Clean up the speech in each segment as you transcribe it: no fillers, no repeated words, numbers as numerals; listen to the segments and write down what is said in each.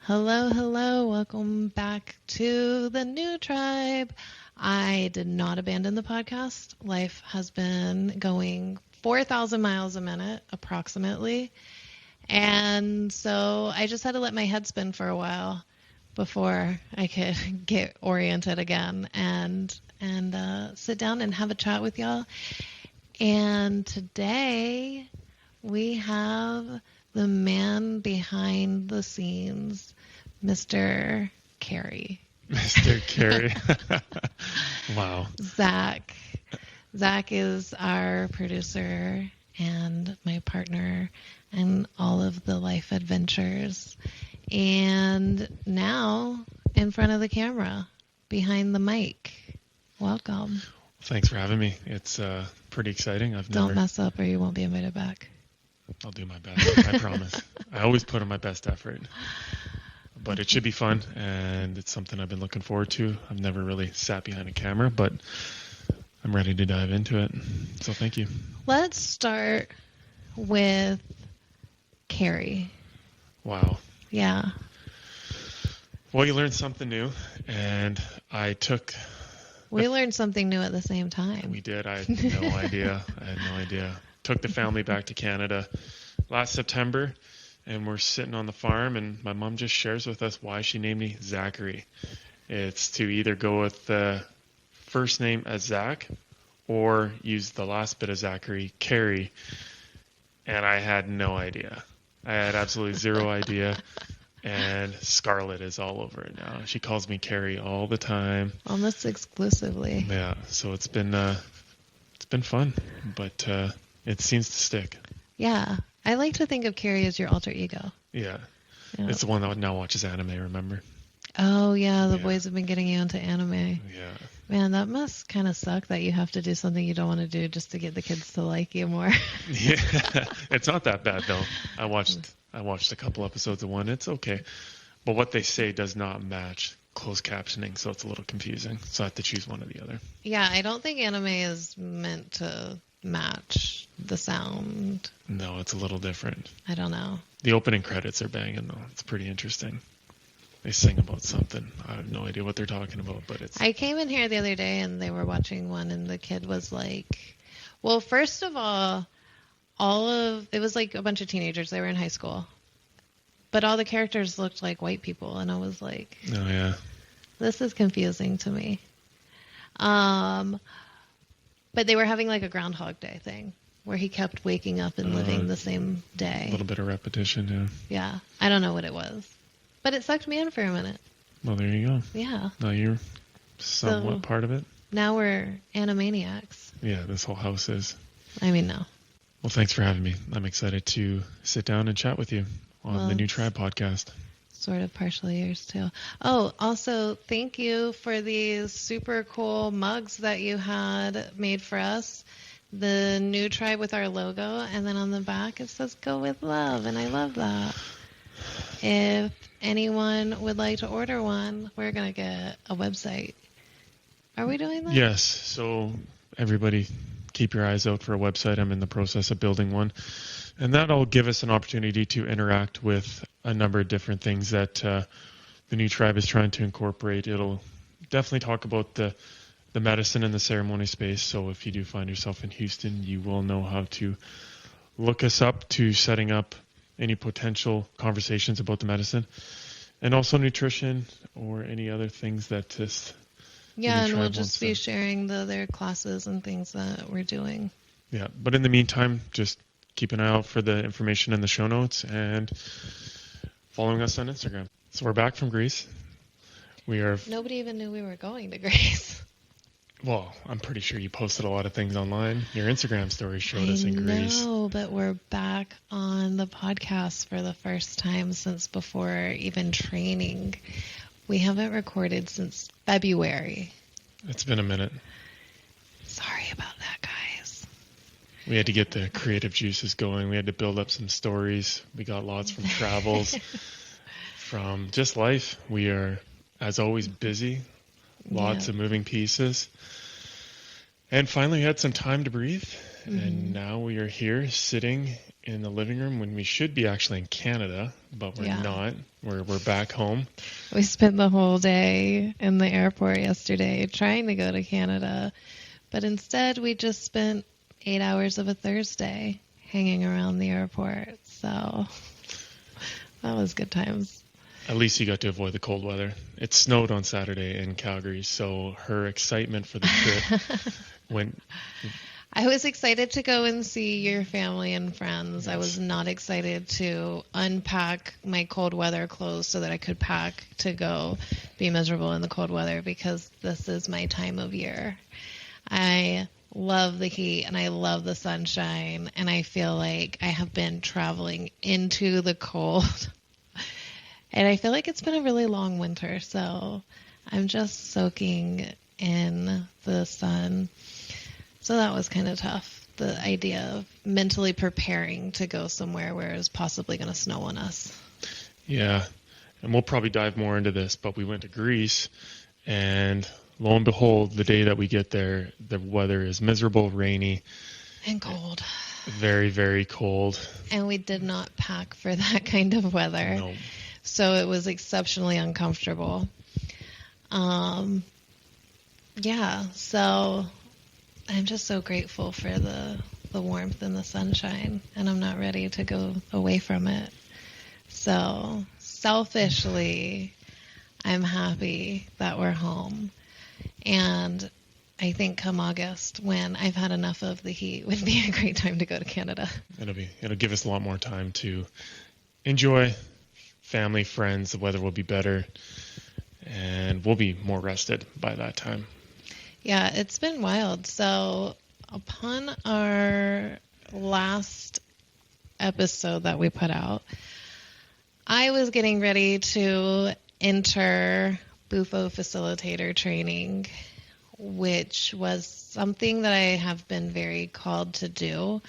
Hello, hello. Welcome back to the new tribe. I did not abandon the podcast. Life has been going 4,000 miles a minute, approximately. And so I just had to let my head spin for a while before I could get oriented again and sit down and have a chat with y'all. And today we have the man behind the scenes, Mr. Carey. Mr. Carey. Wow. Zach. Zach is our producer and my partner in all of the life adventures. And now in front of the camera, behind the mic. Welcome. Thanks for having me. It's pretty exciting. Don't mess up or you won't be invited back. I'll do my best. I promise. I always put in my best effort. But it should be fun, and it's something I've been looking forward to. I've never really sat behind a camera, but I'm ready to dive into it. So thank you. Let's start with Carey. Wow. Yeah. Well, you learned something new, and We learned something new at the same time. We did. I had no idea. Took the family back to Canada last September, and we're sitting on the farm, and my mom just shares with us why she named me Zachary. It's to either go with the first name as Zach or use the last bit of Zachary, Carey, and I had no idea. I had absolutely zero idea, and Scarlett is all over it now. She calls me Carey all the time. Almost exclusively. Yeah, so it's been fun, but it seems to stick. Yeah. I like to think of Carey as your alter ego. Yeah. It's the one that now watches anime, remember? Oh, yeah. The boys have been getting you into anime. Yeah. Man, that must kind of suck that you have to do something you don't want to do just to get the kids to like you more. Yeah. It's not that bad, though. I watched a couple episodes of one. It's okay. But what they say does not match closed captioning, so it's a little confusing. So I have to choose one or the other. Yeah, I don't think anime is meant to match the sound. No, it's a little different. I don't know. The opening credits are banging, though. It's pretty interesting. They sing about something. I have no idea what they're talking about, but it's... I came in here the other day and they were watching one and the kid was like... Well, first of all, it was like a bunch of teenagers. They were in high school. But all the characters looked like white people and I was like... Oh, yeah. This is confusing to me. But they were having like a Groundhog Day thing where he kept waking up and living the same day. A little bit of repetition, yeah. Yeah. I don't know what it was. But it sucked me in for a minute. Well, there you go. Yeah. Now you're somewhat part of it. Now we're Animaniacs. Yeah, this whole house is. I mean, no. Well, thanks for having me. I'm excited to sit down and chat with you on the New Tribe podcast. Sort of partially yours too. Oh, also, thank you for these super cool mugs that you had made for us. The New Tribe with our logo, and then on the back it says "Go with Love," and I love that. If anyone would like to order one, we're gonna get a website. Are we doing that? Yes. So everybody, keep your eyes out for a website. I'm in the process of building one. And that'll give us an opportunity to interact with a number of different things that the New Tribe is trying to incorporate. It'll definitely talk about the medicine and the ceremony space. So if you do find yourself in Houston, you will know how to look us up to setting up any potential conversations about the medicine. And also nutrition or any other things that just... Yeah, and we'll just be sharing the other classes and things that we're doing. Yeah, but in the meantime, just keep an eye out for the information in the show notes and following us on Instagram. So we're back from Greece. Nobody even knew we were going to Greece. Well, I'm pretty sure you posted a lot of things online. Your Instagram story showed us in Greece. No, but we're back on the podcast for the first time since before even training. We haven't recorded since February. It's been a minute. Sorry about that, guys. We had to get the creative juices going. We had to build up some stories. We got lots from travels, from just life. We are, as always, busy. Lots of moving pieces. And finally had some time to breathe. Mm-hmm. And now we are here sitting in the living room when we should be actually in Canada, but we're not. We're back home. We spent the whole day in the airport yesterday trying to go to Canada, but instead we just spent 8 hours of a Thursday hanging around the airport. So that was good times. At least you got to avoid the cold weather. It snowed on Saturday in Calgary, so her excitement for the trip went... I was excited to go and see your family and friends. Yes. I was not excited to unpack my cold weather clothes so that I could pack to go be miserable in the cold weather, because this is my time of year. I love the heat and I love the sunshine, and I feel like I have been traveling into the cold. And I feel like it's been a really long winter, so I'm just soaking in the sun. So that was kind of tough, the idea of mentally preparing to go somewhere where it's possibly going to snow on us. Yeah, and we'll probably dive more into this, but we went to Greece, and lo and behold, the day that we get there, the weather is miserable, rainy. And cold. Very, very cold. And we did not pack for that kind of weather. No. So it was exceptionally uncomfortable. Yeah, so I'm just so grateful for the warmth and the sunshine, and I'm not ready to go away from it. So selfishly, I'm happy that we're home. And I think come August, when I've had enough of the heat, would be a great time to go to Canada. It'll give us a lot more time to enjoy family, friends. The weather will be better, and we'll be more rested by that time. Yeah, it's been wild. So upon our last episode that we put out, I was getting ready to enter Bufo facilitator training, which was something that I have been very called to do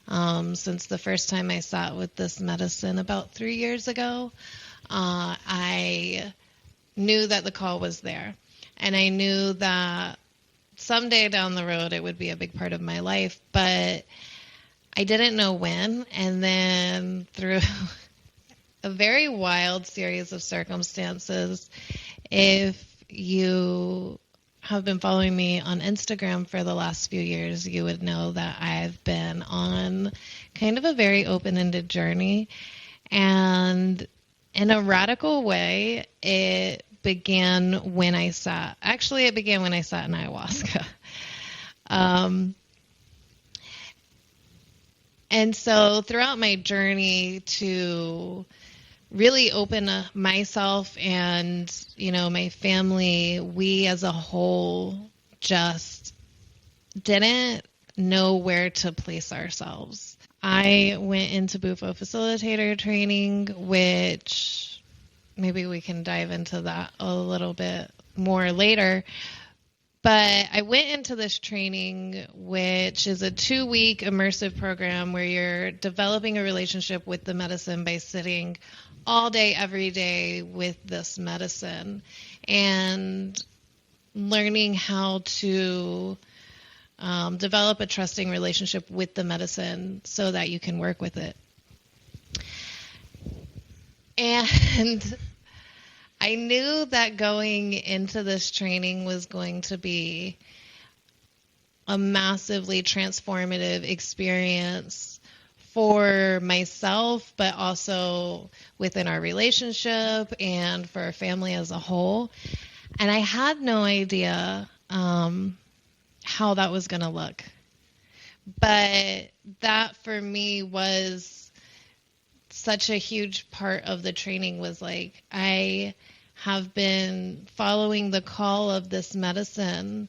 since the first time I sat with this medicine about 3 years ago. I knew that the call was there, and I knew that someday down the road it would be a big part of my life, but I didn't know when. And then through a very wild series of circumstances, if you have been following me on Instagram for the last few years, you would know that I've been on kind of a very open-ended journey. And in a radical way, it began when I sat. Actually, it began when I sat in ayahuasca. And so throughout my journey to really open myself and, my family, we as a whole just didn't know where to place ourselves. I went into Bufo facilitator training, which maybe we can dive into that a little bit more later. But I went into this training, which is a 2-week immersive program where you're developing a relationship with the medicine by sitting all day, every day with this medicine and learning how to develop a trusting relationship with the medicine so that you can work with it. And I knew that going into this training was going to be a massively transformative experience for myself, but also within our relationship and for our family as a whole. And I had no idea how that was going to look. But that for me was such a huge part of the training. Was like, I have been following the call of this medicine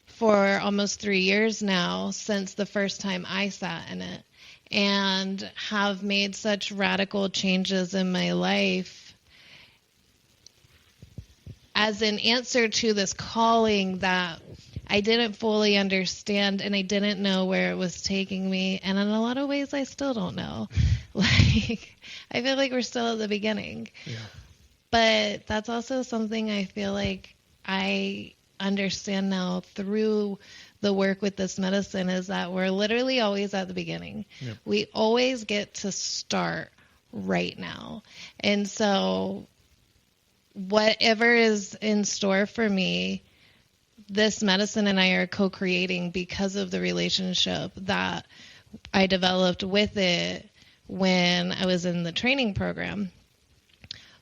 for almost 3 years now, since the first time I sat in it, and have made such radical changes in my life as an answer to this calling that I didn't fully understand, and I didn't know where it was taking me. And in a lot of ways, I still don't know. Like, I feel like we're still at the beginning. Yeah. But that's also something I feel like I understand now through the work with this medicine is that we're literally always at the beginning. Yep. We always get to start right now. And so whatever is in store for me, this medicine and I are co-creating because of the relationship that I developed with it when I was in the training program.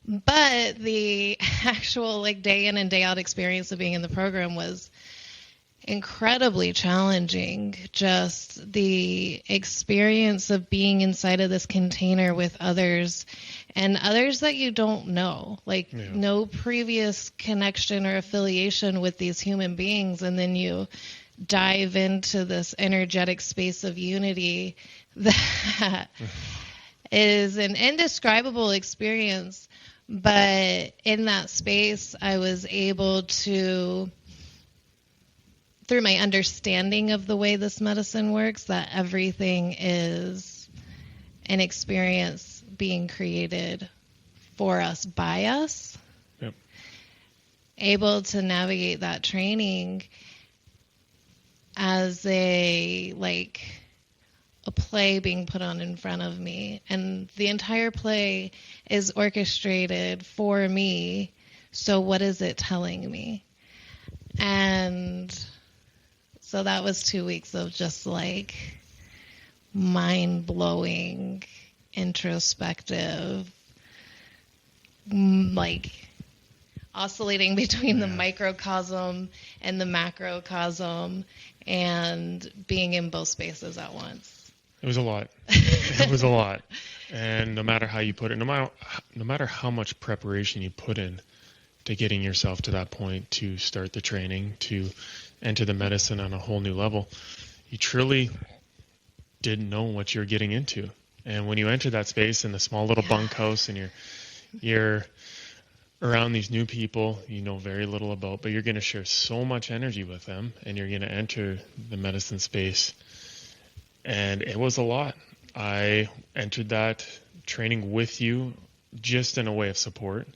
But the actual like day in and day out experience of being in the program was incredibly challenging. Just the experience of being inside of this container with others and others that you don't know, like no previous connection or affiliation with these human beings. And then you dive into this energetic space of unity that is an indescribable experience. But in that space, I was able to, through my understanding of the way this medicine works, that everything is an experience being created for us, by us, Yep. able to navigate that training as a play being put on in front of me. And the entire play is orchestrated for me. So what is it telling me? And so that was 2 weeks of just like mind-blowing, introspective, like oscillating between the microcosm and the macrocosm and being in both spaces at once. It was a lot. It was a lot. And no matter how you put it, no matter how much preparation you put in to getting yourself to that point, to start the training, to enter the medicine on a whole new level, you truly didn't know what you're getting into. And when you enter that space in the small little bunkhouse and you're around these new people you know very little about, but you're going to share so much energy with them, and you're going to enter the medicine space. And it was a lot. I entered that training with you just in a way of support.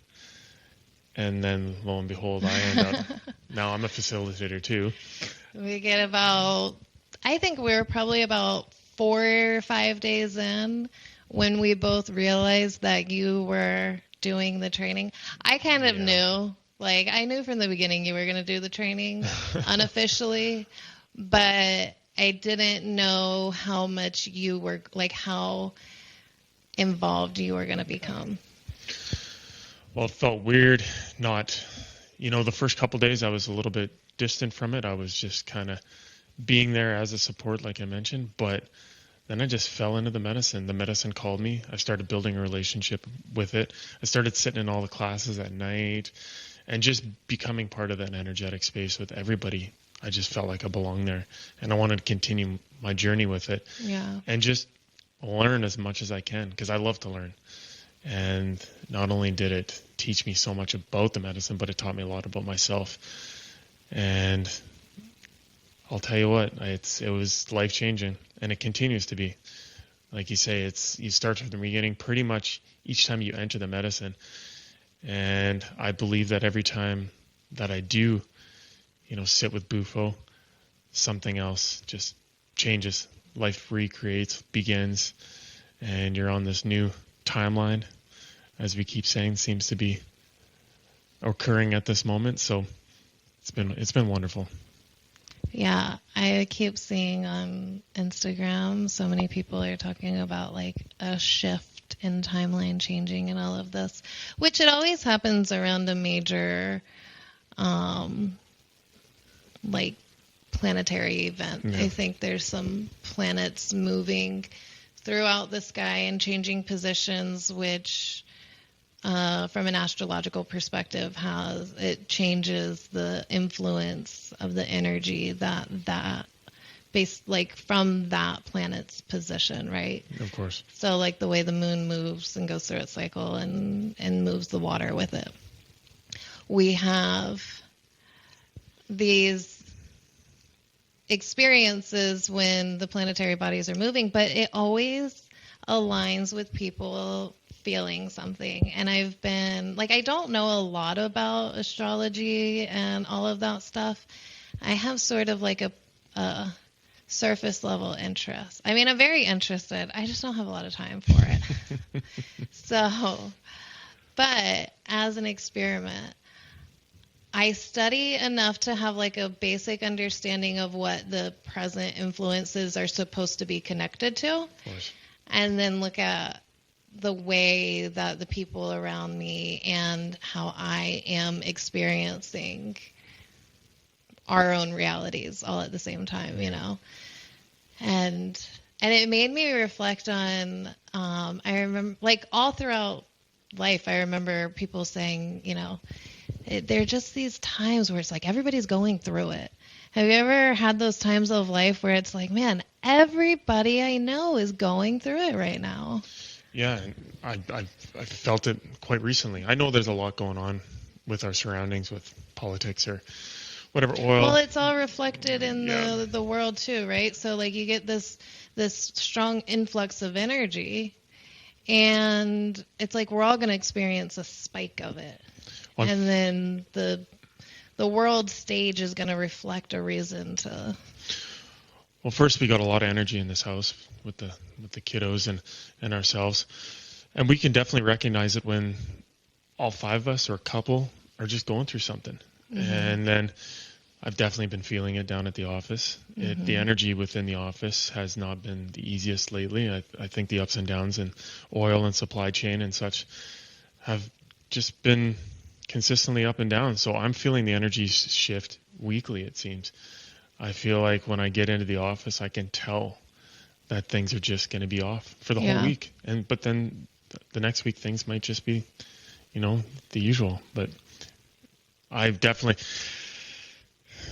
And then, lo and behold, I end up, now I'm a facilitator too. We get I think we were probably about 4 or 5 days in when we both realized that you were doing the training. I kind of knew. Like, I knew from the beginning you were going to do the training unofficially, but I didn't know how much you were, like, how involved you were going to become. Well, it felt weird not, the first couple of days I was a little bit distant from it. I was just kind of being there as a support, like I mentioned, but then I just fell into the medicine. The medicine called me. I started building a relationship with it. I started sitting in all the classes at night and just becoming part of that energetic space with everybody. I just felt like I belonged there, and I wanted to continue my journey with it. Yeah. And just learn as much as I can, because I love to learn. And not only did it teach me so much about the medicine, but it taught me a lot about myself. And I'll tell you what, it was life-changing, and it continues to be. Like you say, you start from the beginning pretty much each time you enter the medicine. And I believe that every time that I do, sit with Bufo, something else just changes. Life recreates, begins, and you're on this new timeline, as we keep saying, seems to be occurring at this moment. So it's been wonderful. Yeah, I keep seeing on Instagram so many people are talking about like a shift in timeline changing and all of this, which it always happens around a major like planetary event. Yeah. I think there's some planets moving throughout the sky and changing positions, which from an astrological perspective it changes the influence of the energy that based like from that planet's position, right? Of course. So like the way the moon moves and goes through its cycle and moves the water with it. We have these experiences when the planetary bodies are moving, but it always aligns with people feeling something. And I've been like, I don't know a lot about astrology and all of that stuff. I have sort of like a a surface level interest. I mean, I'm very interested. I just don't have a lot of time for it. So, but as an experiment, I study enough to have like a basic understanding of what the present influences are supposed to be connected to. Of course. And then look at the way that the people around me and how I am experiencing our own realities all at the same time, you know. And it made me reflect on, I remember, like, all throughout life, I remember people saying, you know, there are just these times where it's like everybody's going through it. Have you ever had those times of life where it's like, man, everybody I know is going through it right now? Yeah, I felt it quite recently. I know there's a lot going on with our surroundings, with politics or whatever, oil. Well, it's all reflected in the world too, right? So like you get this strong influx of energy, and it's like we're all going to experience a spike of it. Well, and then the world stage is going to reflect a reason to. Well, first we got a lot of energy in this house with the kiddos and ourselves, and we can definitely recognize it when all five of us or a couple are just going through something. Mm-hmm. And then I've definitely been feeling it down at the office. Mm-hmm. The energy within the office has not been the easiest lately. I think the ups and downs in oil and supply chain and such have just been consistently up and down. So I'm feeling the energy shift weekly, it seems. I feel like when I get into the office, I can tell that things are just going to be off for the whole week. But then the next week, things might just be, the usual. But I've definitely,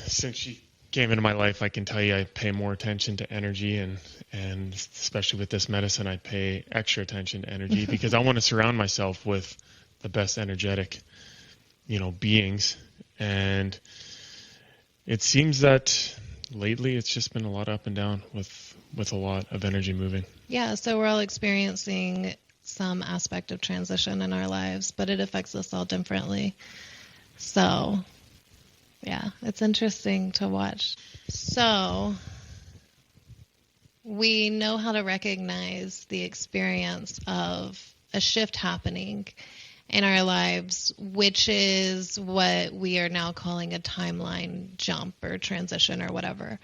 since she came into my life, I can tell you I pay more attention to energy, and especially with this medicine, I pay extra attention to energy because I want to surround myself with the best energetic, beings. And it seems that lately it's just been a lot up and down with a lot of energy moving. Yeah, so we're all experiencing some aspect of transition in our lives, but it affects us all differently. So, yeah, it's interesting to watch. So, we know how to recognize the experience of a shift happening in our lives, which is what we are now calling a timeline jump or transition or whatever.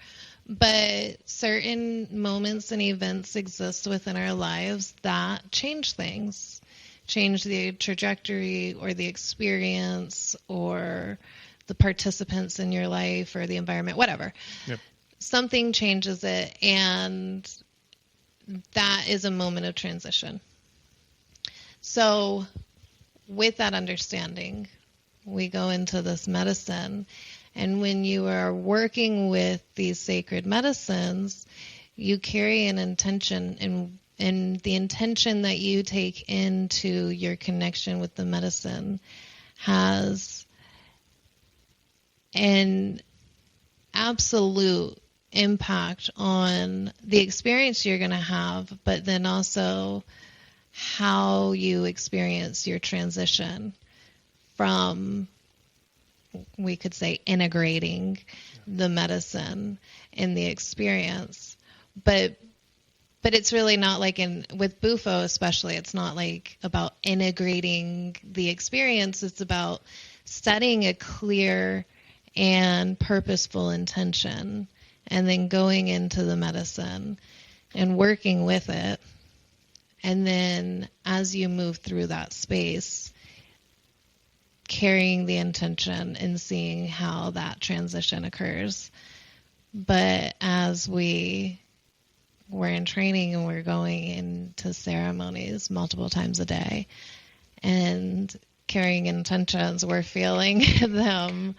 But certain moments and events exist within our lives that change things, change the trajectory or the experience or the participants in your life or the environment, whatever. Yep. Something changes it, and that is a moment of transition. So with that understanding, we go into this medicine. And when you are working with these sacred medicines, you carry an intention, and the intention that you take into your connection with the medicine has an absolute impact on the experience you're going to have, but then also how you experience your transition from, we could say, integrating the medicine in the experience. But it's really not like with Bufo especially, it's not like about integrating the experience. It's about setting a clear and purposeful intention and then going into the medicine and working with it. And then as you move through that space, carrying the intention and seeing how that transition occurs. But as we're in training and we're going into ceremonies multiple times a day and carrying intentions, we're feeling them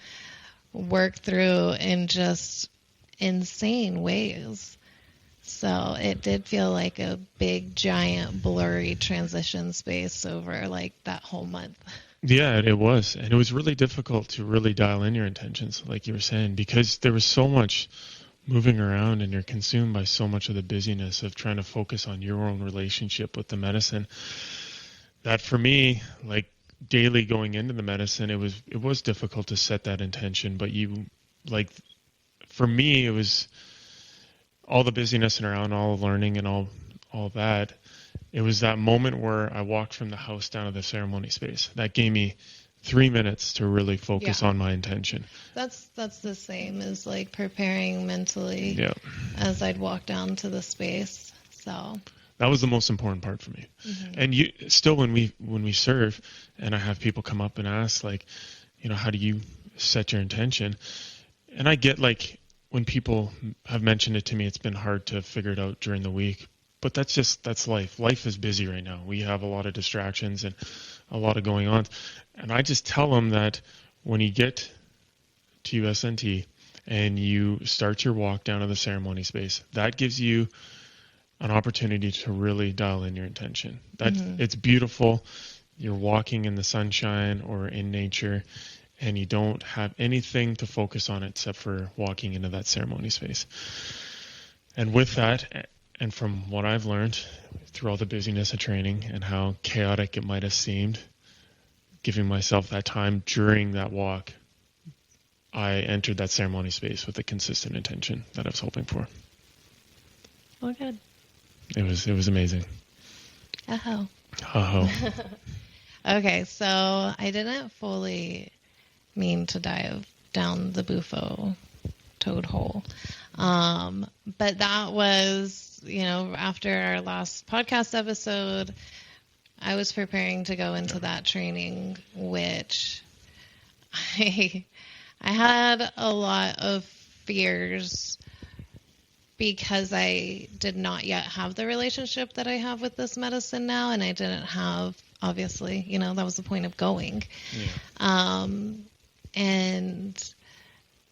work through in just insane ways. So it did feel like a big, giant, blurry transition space over like that whole month. Yeah, it was. And it was really difficult to really dial in your intentions, like you were saying, because there was so much moving around and you're consumed by so much of the busyness of trying to focus on your own relationship with the medicine that for me, like daily going into the medicine, it was difficult to set that intention. But for me, it was all the busyness and around, all the learning and all that, it was that moment where I walked from the house down to the ceremony space. That gave me 3 minutes to really focus on my intention. That's the same as like preparing mentally Yeah. as I'd walk down to the space. So that was the most important part for me. And you still, when we serve and I have people come up and ask, like, how do you set your intention? And I get, like, when people have mentioned it to me, it's been hard to figure it out during the week. But that's life. Life is busy right now. We have a lot of distractions and a lot of going on. And I just tell them that when you get to USNT and you start your walk down to the ceremony space, that gives you an opportunity to really dial in your intention. That it's beautiful. You're walking in the sunshine or in nature, and you don't have anything to focus on except for walking into that ceremony space. And with that, and from what I've learned through all the busyness of training and how chaotic it might have seemed, giving myself that time during that walk, I entered that ceremony space with a consistent intention that I was hoping for. Well, good. It was amazing. Oh. Oh. Okay, so I didn't fully mean to dive down the Bufo toad hole. But that was, after our last podcast episode, I was preparing to go into that training, which I had a lot of fears because I did not yet have the relationship that I have with this medicine now, and I didn't have, obviously, that was the point of going. Yeah. And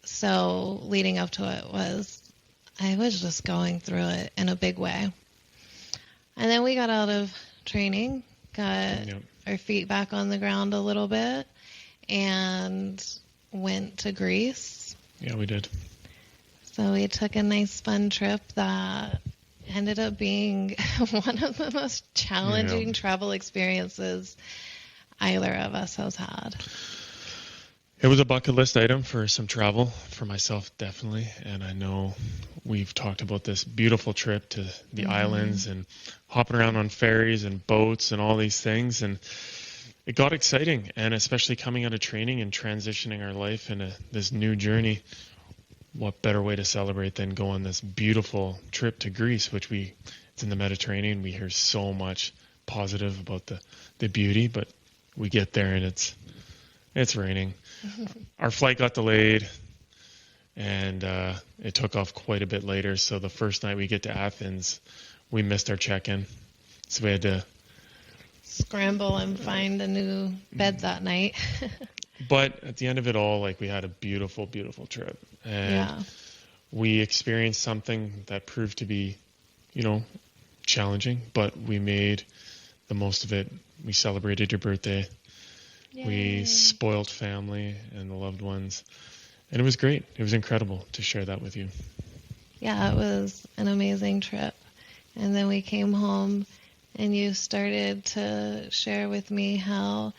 so leading up to it I was just going through it in a big way. And then we got out of training, got our feet back on the ground a little bit, and went to Greece. Yeah, we did. So we took a nice fun trip that ended up being one of the most challenging travel experiences either of us has had. It was a bucket list item for some travel, for myself definitely, and I know we've talked about this beautiful trip to the islands and hopping around on ferries and boats and all these things, and it got exciting, and especially coming out of training and transitioning our life into this new journey. What better way to celebrate than go on this beautiful trip to Greece, which it's in the Mediterranean. We hear so much positive about the beauty, but we get there and it's raining. Our flight got delayed, and it took off quite a bit later. So the first night we get to Athens, we missed our check-in. So we had to scramble and find a new bed that night. But at the end of it all, like, we had a beautiful, beautiful trip. And we experienced something that proved to be, challenging, but we made the most of it. We celebrated your birthday. Yay. We spoiled family and the loved ones. And it was great. It was incredible to share that with you. Yeah, it was an amazing trip. And then we came home and you started to share with me how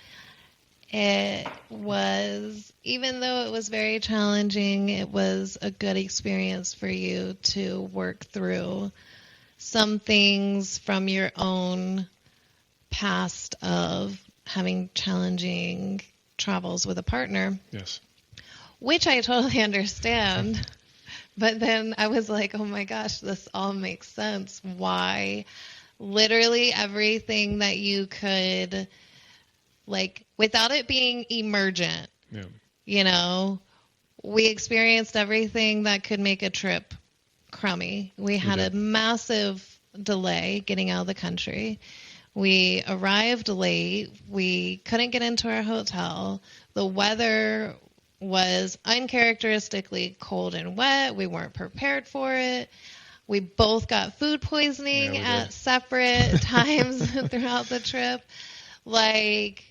it was, even though it was very challenging, it was a good experience for you to work through some things from your own past of having challenging travels with a partner. Yes. Which I totally understand. But then I was like, oh my gosh, this all makes sense. Why literally everything that you could, like, without it being emergent, we experienced everything that could make a trip crummy. We had a massive delay getting out of the country. We arrived late. We couldn't get into our hotel. The weather was uncharacteristically cold and wet. We weren't prepared for it. We both got food poisoning at separate times throughout the trip. Like,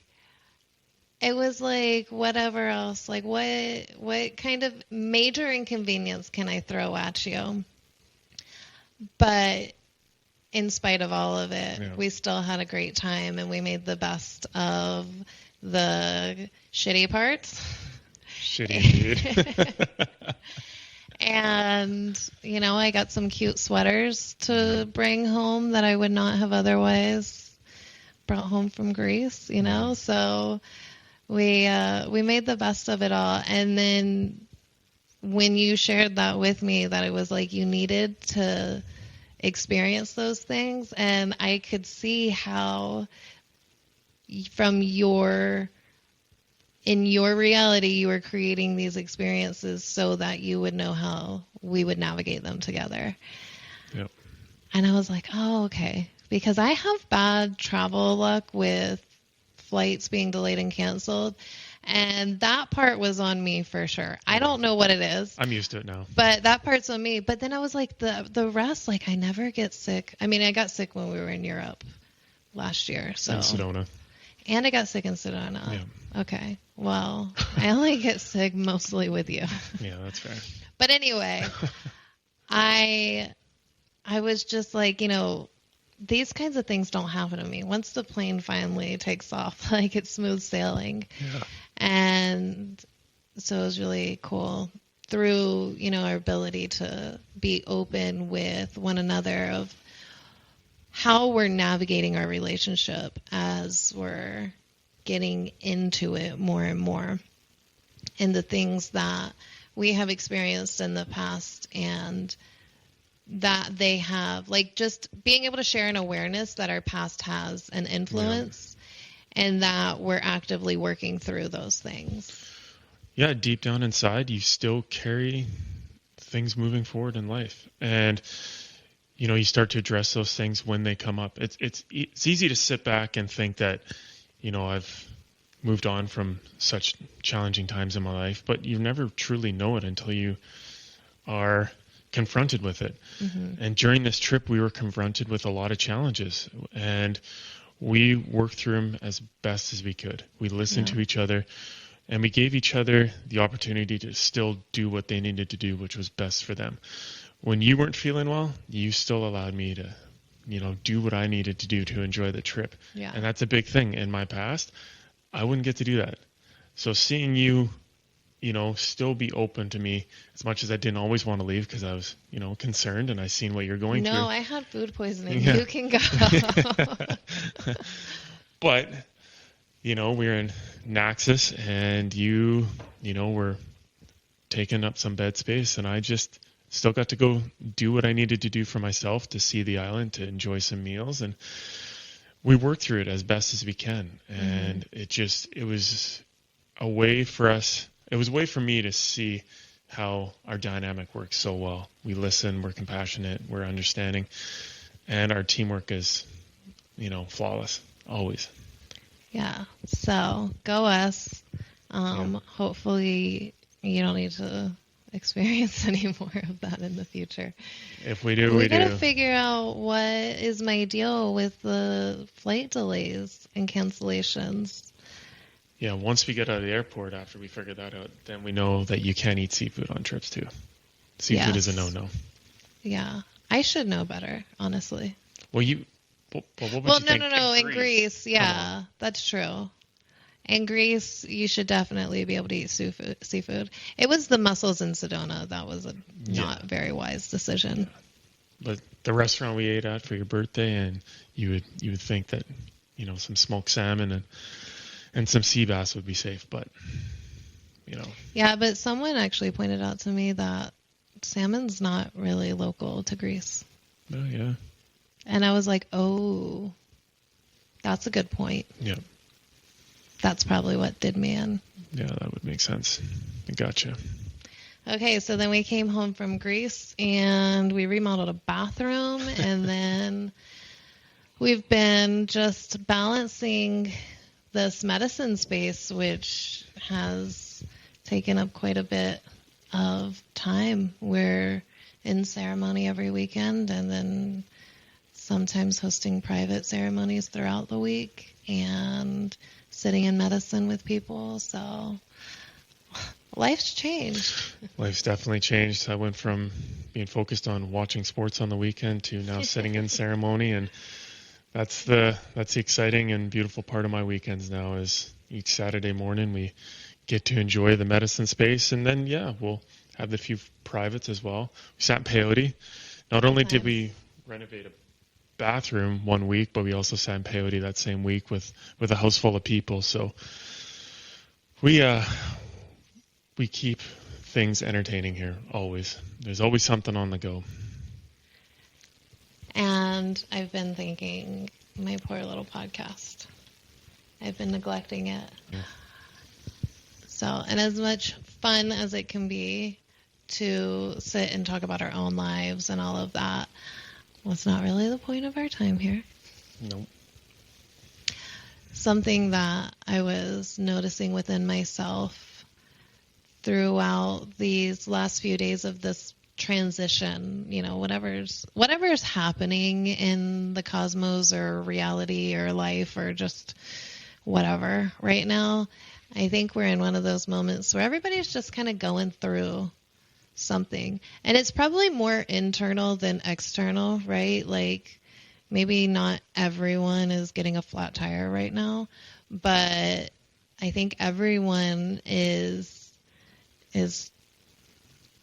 it was like, whatever else, like, what kind of major inconvenience can I throw at you? But in spite of all of it, we still had a great time, and we made the best of the shitty parts. Shitty indeed. And, I got some cute sweaters to bring home that I would not have otherwise brought home from Greece, So we made the best of it all. And then when you shared that with me, that it was like you needed to experience those things, and I could see how from in your reality, you were creating these experiences so that you would know how we would navigate them together. Yep. And I was like, oh, okay. Because I have bad travel luck with flights being delayed and canceled. And that part was on me for sure. I don't know what it is. I'm used to it now. But that part's on me. But then I was like, the rest, like, I never get sick. I mean, I got sick when we were in Europe last year. So. In Sedona. And I got sick in Sedona. Yeah. Okay. Well, I only get sick mostly with you. Yeah, that's fair. But anyway, I was just like, these kinds of things don't happen to me. Once the plane finally takes off, like it's smooth sailing. Yeah. And so it was really cool through, our ability to be open with one another of how we're navigating our relationship as we're getting into it more and more, and the things that we have experienced in the past and that they have, like just being able to share an awareness that our past has an influence and that we're actively working through those things. Yeah, deep down inside, you still carry things moving forward in life. And you start to address those things when they come up. It's easy to sit back and think that, I've moved on from such challenging times in my life, but you never truly know it until you are confronted with it. Mm-hmm. And during this trip, we were confronted with a lot of challenges, and we worked through them as best as we could. We listened to each other, and we gave each other the opportunity to still do what they needed to do, which was best for them. When you weren't feeling well, you still allowed me to, do what I needed to do to enjoy the trip. Yeah. And that's a big thing. In my past, I wouldn't get to do that. So seeing you, still be open to me, as much as I didn't always want to leave because I was, concerned, and I seen what you're going through. No, I had food poisoning. Yeah. You can go. But, we're in Naxos, and you were taking up some bed space, and I just still got to go do what I needed to do for myself, to see the island, to enjoy some meals. And we worked through it as best as we can. And it was a way for us, it was a way for me to see how our dynamic works so well. We listen, we're compassionate, we're understanding, and our teamwork is, flawless, always. Yeah. So go us. Hopefully you don't need to experience any more of that in the future. If we do, we gotta figure out what is my deal with the flight delays and cancellations. Yeah, once we get out of the airport, after we figure that out, then we know that you can't eat seafood on trips too. Seafood is a no-no. Yeah, I should know better, honestly. Well, what would you think? No. In Greece, yeah, that's true. In Greece, you should definitely be able to eat seafood. It was the mussels in Sedona that was a not very wise decision. Yeah. But the restaurant we ate at for your birthday, and you would think that some smoked salmon and some sea bass would be safe, but Yeah, but someone actually pointed out to me that salmon's not really local to Greece. Oh yeah. And I was like, oh, that's a good point. Yeah. That's probably what did me in. Yeah, that would make sense. I gotcha. Okay, so then we came home from Greece and we remodeled a bathroom, and then we've been just balancing this medicine space, which has taken up quite a bit of time. We're in ceremony every weekend, and then sometimes hosting private ceremonies throughout the week, and sitting in medicine with people. So life's changed. Life's definitely changed. I went from being focused on watching sports on the weekend to now sitting in ceremony, and that's the exciting and beautiful part of my weekends now. Is each Saturday morning we get to enjoy the medicine space, and then we'll had the few privates as well. We sat in peyote. Not only did we renovate a bathroom one week, but we also sat in peyote that same week with a house full of people. So we keep things entertaining here, always. There's always something on the go. And I've been thinking, my poor little podcast. I've been neglecting it. Yeah. So, and as much fun as it can be to sit and talk about our own lives and all of that, well, it's not really the point of our time here. Nope. Something that I was noticing within myself throughout these last few days of this transition, you know, whatever's happening in the cosmos or reality or life or just whatever right now, I think we're in one of those moments where everybody's just kind of going through something. And it's probably more internal than external, right? Like maybe not everyone is getting a flat tire right now, but I think everyone is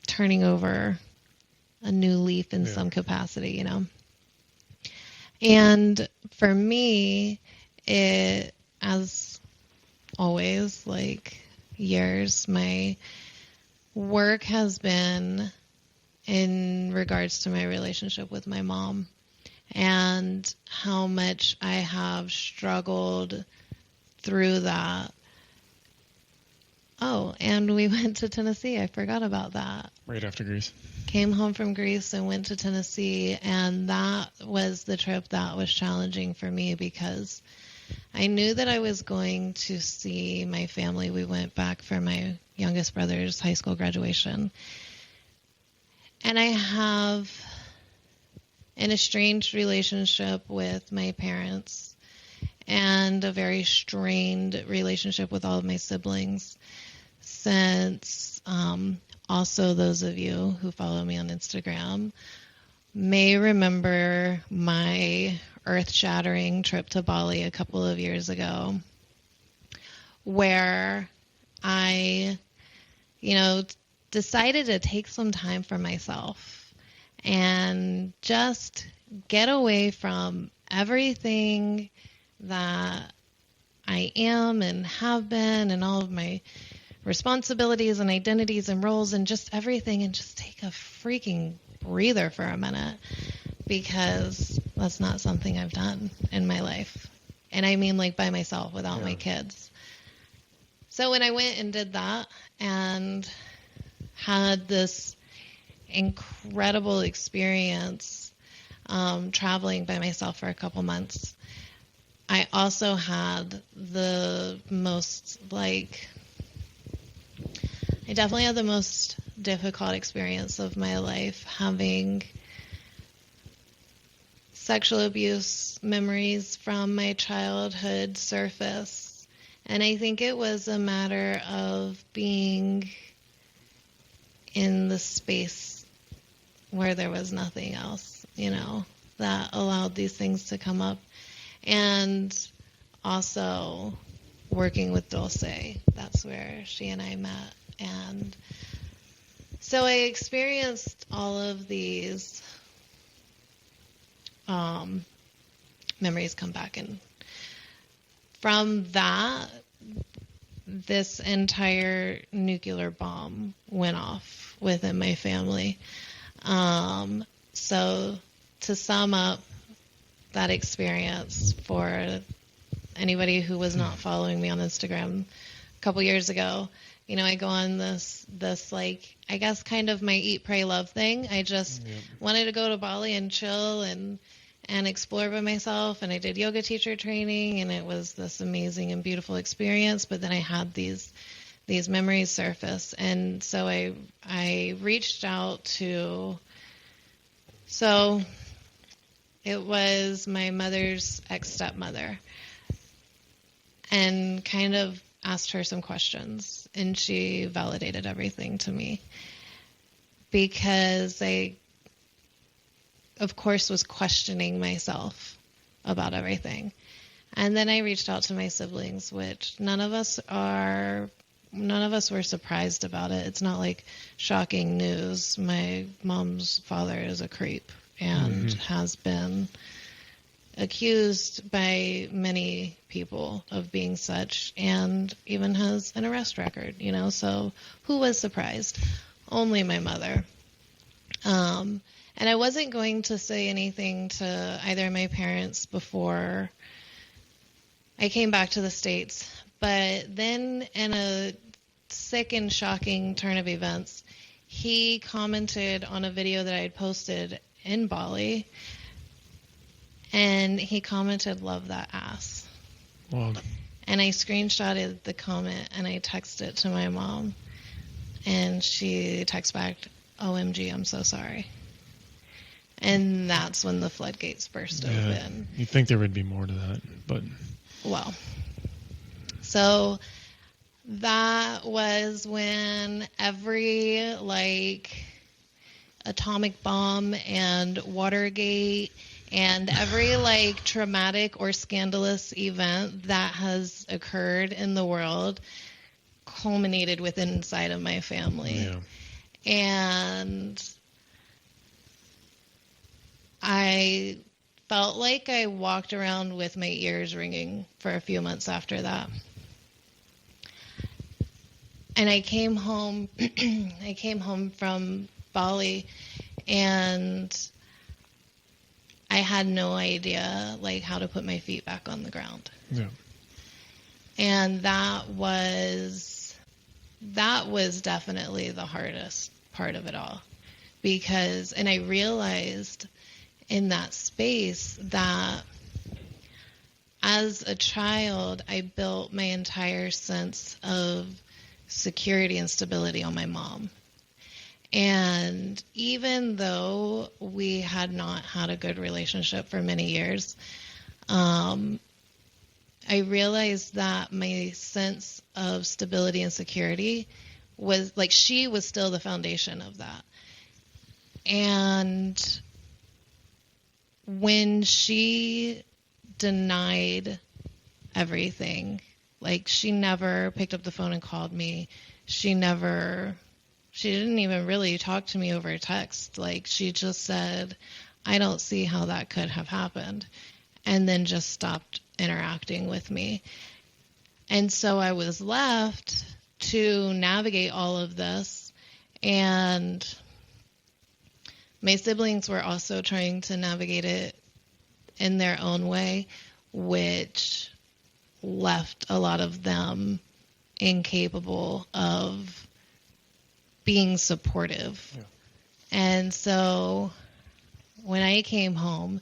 turning over a new leaf in some capacity, you know. And for me, it, as always, like years, my work has been in regards to my relationship with my mom and how much I have struggled through that. Oh, and we went to Tennessee. I forgot about that. Right after Greece. Came home from Greece and went to Tennessee, and that was the trip that was challenging for me because I knew that I was going to see my family. We went back for my youngest brother's high school graduation. And I have an estranged relationship with my parents and a very strained relationship with all of my siblings since also those of you who follow me on Instagram may remember my earth-shattering trip to Bali a couple of years ago where I, decided to take some time for myself and just get away from everything that I am and have been and all of my responsibilities and identities and roles and just everything and just take a freaking breather for a minute because that's not something I've done in my life. And I mean like by myself without my kids. So when I went and did that and had this incredible experience traveling by myself for a couple months, I also had the most I definitely had the most difficult experience of my life having sexual abuse memories from my childhood surface. And I think it was a matter of being in the space where there was nothing else, that allowed these things to come up. And also working with Dulce. That's where she and I met. And so I experienced all of these memories come back. And from that, this entire nuclear bomb went off within my family. So to sum up that experience for anybody who was not following me on Instagram a couple years ago, I go on this I guess kind of my eat, pray, love thing. I just wanted to go to Bali and chill and explore by myself. And I did yoga teacher training, and it was this amazing and beautiful experience. But then I had these memories surface. And so I reached out to, so it was my mother's ex-stepmother, and kind of asked her some questions, and she validated everything to me because I, of course, was questioning myself about everything. And then I reached out to my siblings, which none of us are none of us were surprised about it. It's not like shocking news. My mom's father is a creep and has been accused by many people of being such, and even has an arrest record, so who was surprised? Only my mother. And I wasn't going to say anything to either of my parents before I came back to the States, but then in a sick and shocking turn of events, he commented on a video that I had posted in Bali, and he commented, "Love that ass." Wow. And I screenshotted the comment and I texted it to my mom, and she texted back, "OMG, I'm so sorry." And that's when the floodgates burst open. You'd think there would be more to that, but... Well, so that was when every, atomic bomb and Watergate and every, traumatic or scandalous event that has occurred in the world culminated within inside of my family. Yeah. And I felt like I walked around with my ears ringing for a few months after that. And I came home from Bali, and I had no idea how to put my feet back on the ground. Yeah. And that was definitely the hardest part of it all, and I realized in that space that as a child, I built my entire sense of security and stability on my mom. And even though we had not had a good relationship for many years, I realized that my sense of stability and security was she was still the foundation of that. And when she denied everything, she never picked up the phone and called me. She didn't even really talk to me over text. She just said, "I don't see how that could have happened," and then just stopped interacting with me. And so I was left to navigate all of this, and my siblings were also trying to navigate it in their own way, which left a lot of them incapable of being supportive. Yeah. And so when I came home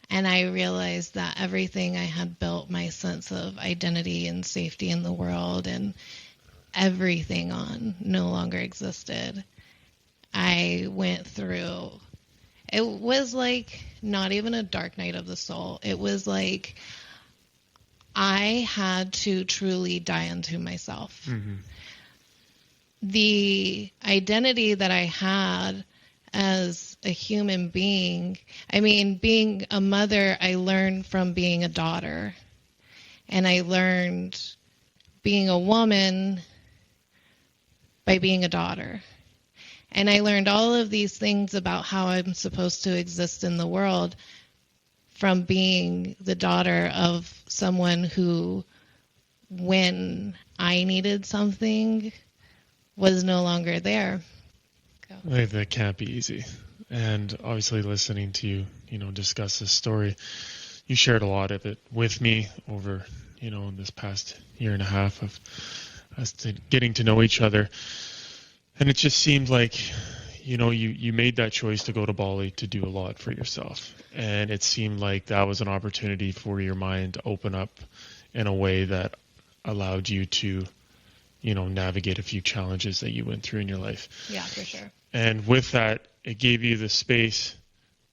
and I realized that everything I had built my sense of identity and safety in the world and everything on no longer existed, I went through, it was not even a dark night of the soul. It was I had to truly die unto myself. Mm-hmm. The identity that I had as a human being, being a mother, I learned from being a daughter. And I learned being a woman by being a daughter. And I learned all of these things about how I'm supposed to exist in the world from being the daughter of someone who, when I needed something, was no longer there. That can't be easy. And obviously listening to you, discuss this story, you shared a lot of it with me over, this past year and a half of us getting to know each other. And it just seemed like, you made that choice to go to Bali to do a lot for yourself. And it seemed like that was an opportunity for your mind to open up in a way that allowed you to, navigate a few challenges that you went through in your life. Yeah, for sure. And with that, it gave you the space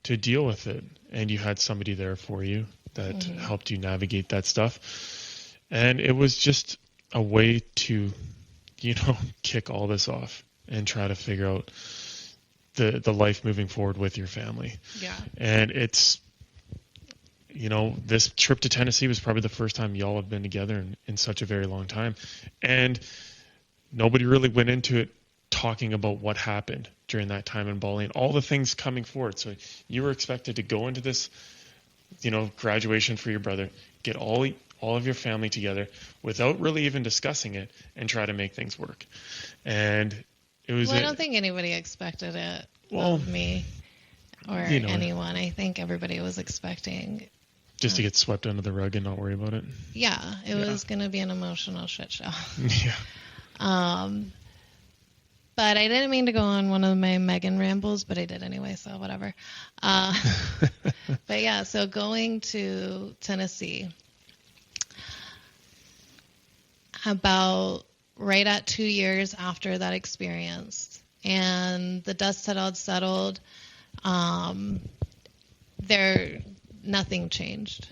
to deal with it. And you had somebody there for you that helped you navigate that stuff. And it was just a way to, kick all this off and try to figure out the life moving forward with your family. Yeah. And it's, this trip to Tennessee was probably the first time y'all have been together in such a very long time. And nobody really went into it talking about what happened during that time in Bali and all the things coming forward. So you were expected to go into this, graduation for your brother, get all of your family together without really even discussing it and try to make things work. And it was. Well, I don't think anybody expected it Well, of me or anyone. I think everybody was expecting just to get swept under the rug and not worry about it. Yeah, it was going to be an emotional shit show. Yeah. But I didn't mean to go on one of my Megan rambles, but I did anyway, so whatever. But yeah, so going to Tennessee, about right at 2 years after that experience, and the dust had all settled, nothing changed.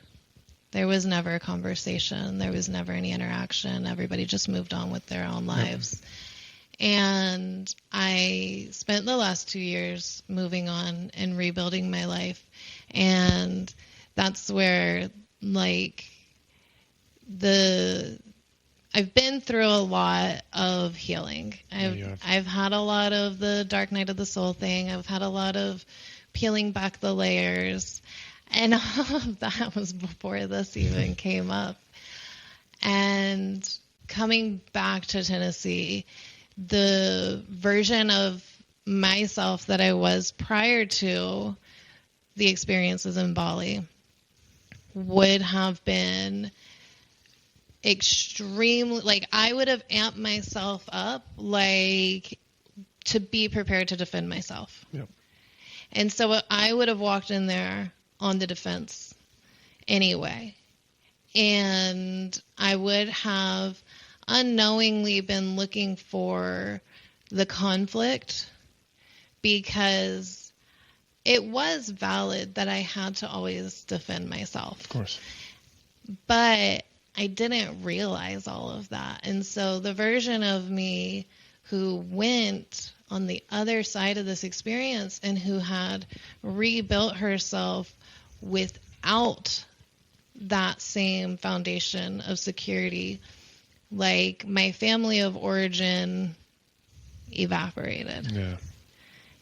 There was never a conversation. There was never any interaction. Everybody just moved on with their own lives. Yep. And I spent the last 2 years moving on and rebuilding my life. And that's where, I've been through a lot of healing. I've had a lot of the dark night of the soul thing. I've had a lot of peeling back the layers. And all of that was before this even came up. And coming back to Tennessee, the version of myself that I was prior to the experiences in Bali would have been extremely, I would have amped myself up, to be prepared to defend myself. Yep. And so I would have walked in there on the defense anyway. And I would have unknowingly been looking for the conflict, because it was valid that I had to always defend myself. Of course. But I didn't realize all of that. And so the version of me who went on the other side of this experience and who had rebuilt herself without that same foundation of security, my family of origin evaporated.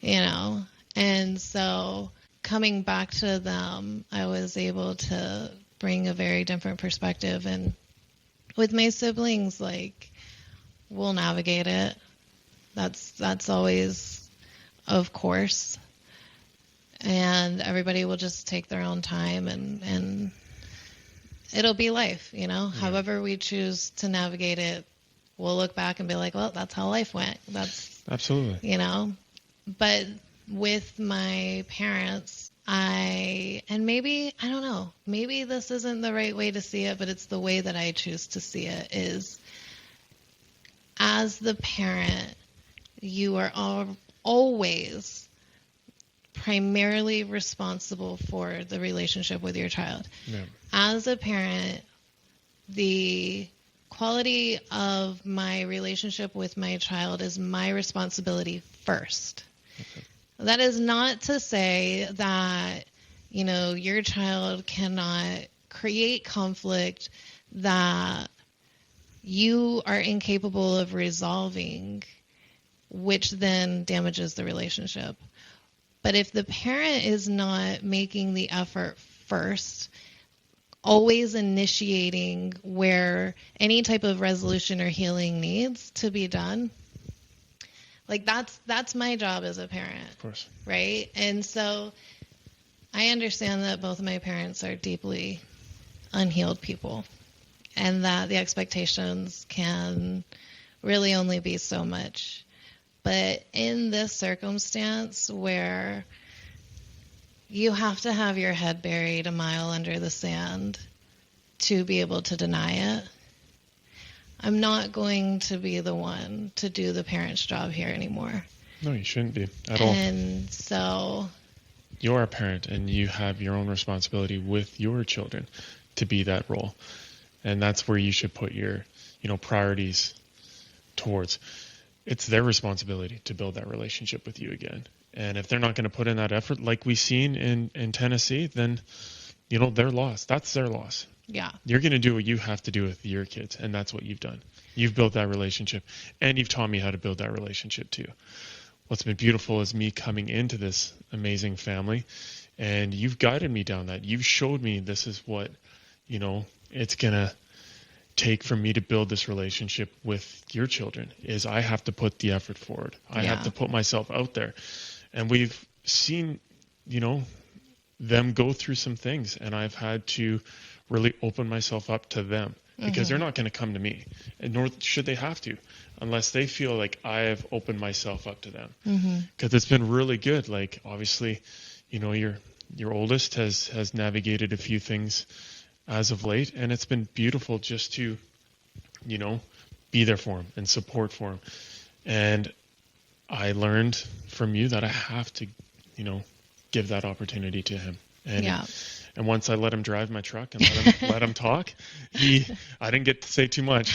Yeah. And so coming back to them, I was able to bring a very different perspective. And with my siblings, we'll navigate it. That's always, of course. And everybody will just take their own time, and it'll be life, Yeah. However we choose to navigate it, we'll look back and be like, well, that's how life went. That's absolutely, But with my parents, and maybe, I don't know, maybe this isn't the right way to see it, but it's the way that I choose to see it, is as the parent, you are always primarily responsible for the relationship with your child. Yeah. As a parent, the quality of my relationship with my child is my responsibility first. Okay. That is not to say that, your child cannot create conflict that you are incapable of resolving, which then damages the relationship. But if the parent is not making the effort first, always initiating where any type of resolution or healing needs to be done, that's my job as a parent. Of course. Right? And so I understand that both of my parents are deeply unhealed people, and that the expectations can really only be so much. But in this circumstance where you have to have your head buried a mile under the sand to be able to deny it, I'm not going to be the one to do the parent's job here anymore. No, you shouldn't be at all. And so you're a parent, and you have your own responsibility with your children to be that role. And that's where you should put your, priorities towards. It's their responsibility to build that relationship with you again. And if they're not going to put in that effort, like we've seen in Tennessee, then, they're lost. That's their loss. Yeah. You're going to do what you have to do with your kids, and that's what you've done. You've built that relationship, and you've taught me how to build that relationship too. What's been beautiful is me coming into this amazing family, and you've guided me down that. You've showed me this is what, it's going to take for me to build this relationship with your children, is I have to put the effort forward. I have to put myself out there. And we've seen, them go through some things, and I've had to really open myself up to them, because they're not going to come to me, and nor should they have to, unless they feel like I have opened myself up to them. Because it's been really good. Like, obviously, your oldest has navigated a few things as of late, and it's been beautiful just to, be there for him and support for him. And I learned from you that I have to, give that opportunity to him. And and once I let him drive my truck and let him talk, I didn't get to say too much.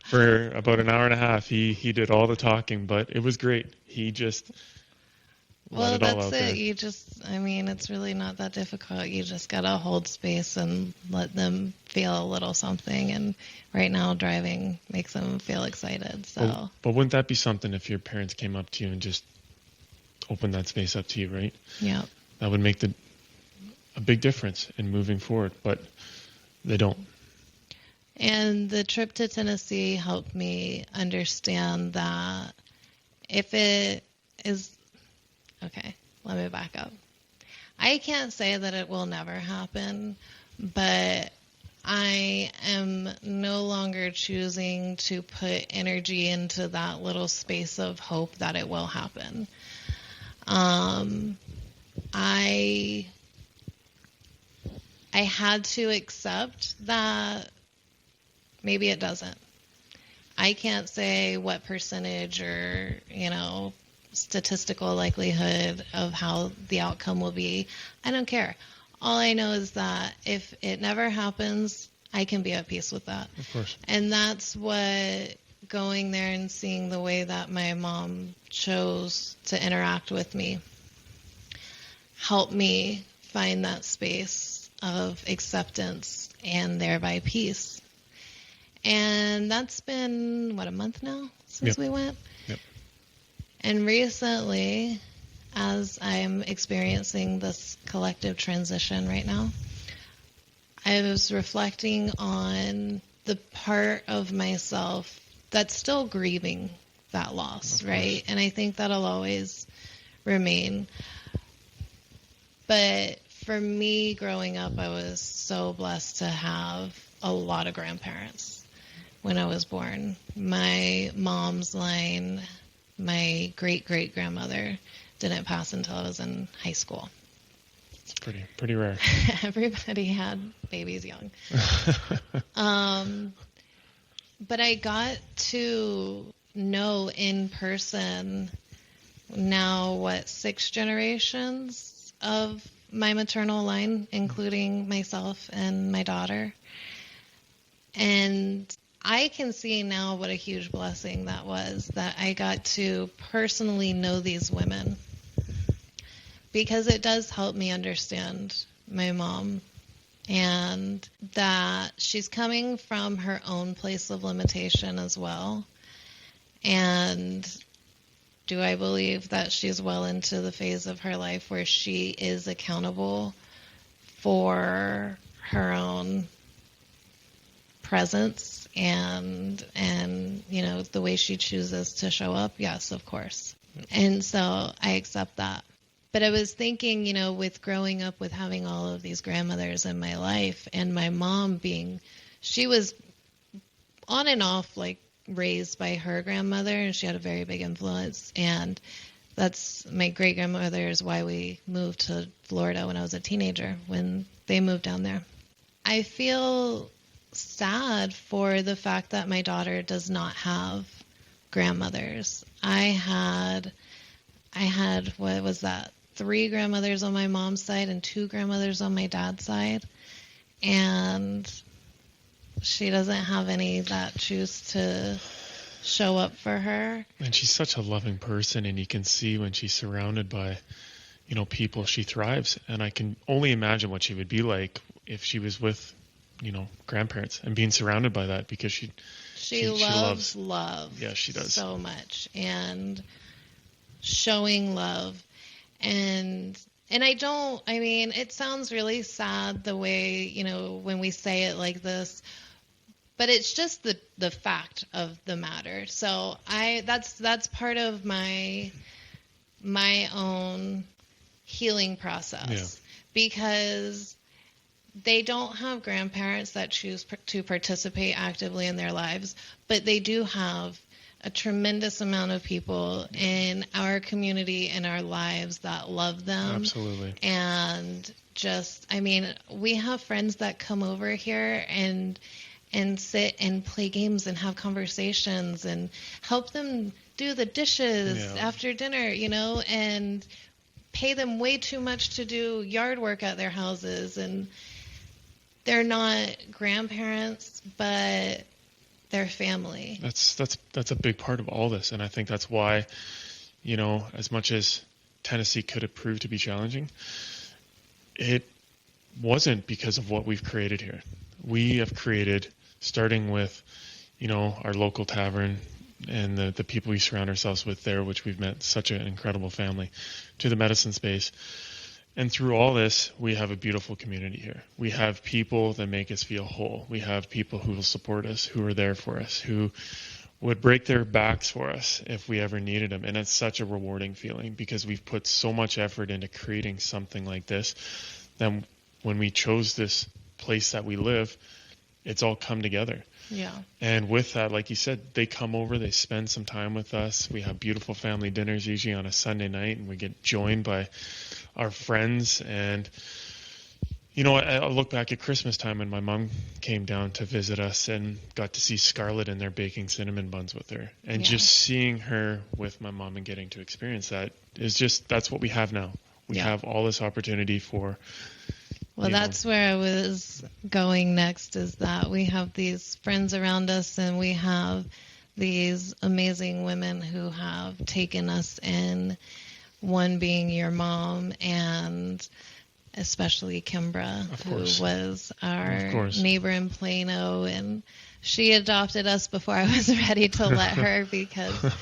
For about an hour and a half, he did all the talking, but it was great. He just let it all out there. It's really not that difficult. You just gotta hold space and let them feel a little something. And right now, driving makes them feel excited. So, but wouldn't that be something if your parents came up to you and just opened that space up to you, right? Yeah. That would make a big difference in moving forward, but they don't. And the trip to Tennessee helped me understand that if it is, okay, let me back up. I can't say that it will never happen, but I am no longer choosing to put energy into that little space of hope that it will happen. I had to accept that maybe it doesn't. I can't say what percentage or, statistical likelihood of how the outcome will be. I don't care. All I know is that if it never happens, I can be at peace with that. Of course. And that's what going there and seeing the way that my mom chose to interact with me helped me find that space of acceptance and thereby peace. And that's been, a month now since we went? Yep. And recently, as I'm experiencing this collective transition right now, I was reflecting on the part of myself that's still grieving that loss, right? And I think that'll always remain. But for me, growing up, I was so blessed to have a lot of grandparents when I was born. My mom's line, my great-great-grandmother didn't pass until I was in high school. It's pretty rare. Everybody had babies young. But I got to know in person now, 6 generations of my maternal line, including myself and my daughter. And I can see now what a huge blessing that was, that I got to personally know these women, because it does help me understand my mom, and that she's coming from her own place of limitation as well. And do I believe that she's well into the phase of her life where she is accountable for her own presence and the way she chooses to show up? Yes, of course. And so I accept that. But I was thinking, with growing up with having all of these grandmothers in my life, and my mom she was on and off, raised by her grandmother, and she had a very big influence. And that's my great grandmother is why we moved to Florida when I was a teenager, when they moved down there. I feel sad for the fact that my daughter does not have grandmothers. I had what was that? 3 grandmothers on my mom's side and 2 grandmothers on my dad's side. And she doesn't have any that choose to show up for her. And she's such a loving person, and you can see when she's surrounded by, people, she thrives. And I can only imagine what she would be like if she was with, grandparents and being surrounded by that, because She loves love. Yeah, she does. So much. And showing love. And I mean, it sounds really sad the way, when we say it like this, but it's just the fact of the matter. So that's part of my own healing process, because they don't have grandparents that choose to participate actively in their lives, but they do have a tremendous amount of people in our community, in our lives, that love them. Absolutely. And we have friends that come over here and sit and play games and have conversations and help them do the dishes after dinner, and pay them way too much to do yard work at their houses. And they're not grandparents, but they're family. That's a big part of all this. And I think that's why, as much as Tennessee could have proved to be challenging, it wasn't because of what we've created here. We have created, starting with, our local tavern and the people we surround ourselves with there, which we've met such an incredible family, to the medicine space. And through all this, we have a beautiful community here. We have people that make us feel whole. We have people who will support us, who are there for us, who would break their backs for us if we ever needed them. And it's such a rewarding feeling, because we've put so much effort into creating something like this. Then when we chose this place that we live, it's all come together. Yeah. And with that, like you said, they come over, they spend some time with us. We have beautiful family dinners usually on a Sunday night, and we get joined by our friends. And, I look back at Christmas time when my mom came down to visit us and got to see Scarlett and they're baking cinnamon buns with her. And just seeing her with my mom and getting to experience that is that's what we have now. We have all this opportunity for... Well, that's where I was going next, is that we have these friends around us, and we have these amazing women who have taken us in, one being your mom, and especially Kimbra, who was our neighbor in Plano, and she adopted us before I was ready to let her, because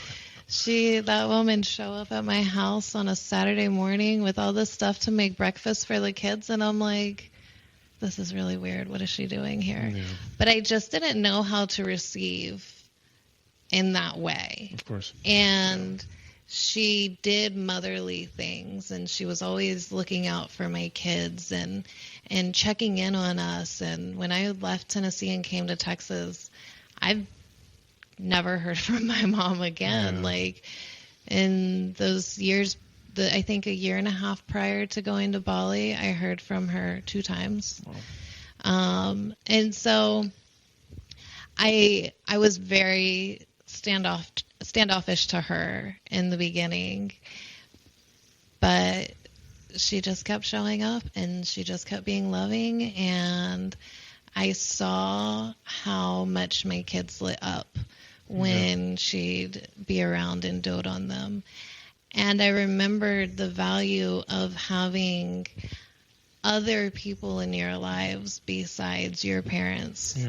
that woman show up at my house on a Saturday morning with all this stuff to make breakfast for the kids. And I'm like, this is really weird. What is she doing here? Yeah. But I just didn't know how to receive in that way. Of course. And she did motherly things, and she was always looking out for my kids and checking in on us. And when I left Tennessee and came to Texas, I've never heard from my mom again. Yeah. Like, in those years, I think a year and a half prior to going to Bali, I heard from her 2 times. Wow. And so I was very standoffish to her in the beginning, but she just kept showing up, and she just kept being loving, and I saw how much my kids lit up when she'd be around and dote on them. And I remembered the value of having other people in your lives besides your parents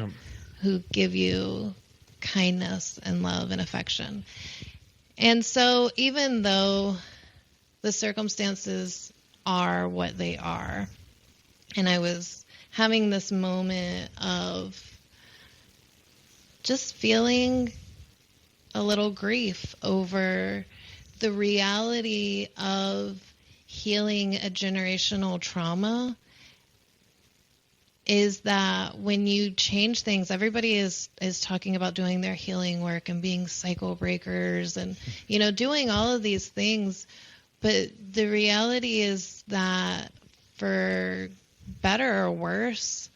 who give you kindness and love and affection. And so even though the circumstances are what they are, and I was having this moment of just feeling a little grief over the reality of healing a generational trauma, is that when you change things, everybody is talking about doing their healing work and being cycle breakers and, doing all of these things. But the reality is that, for better or worse,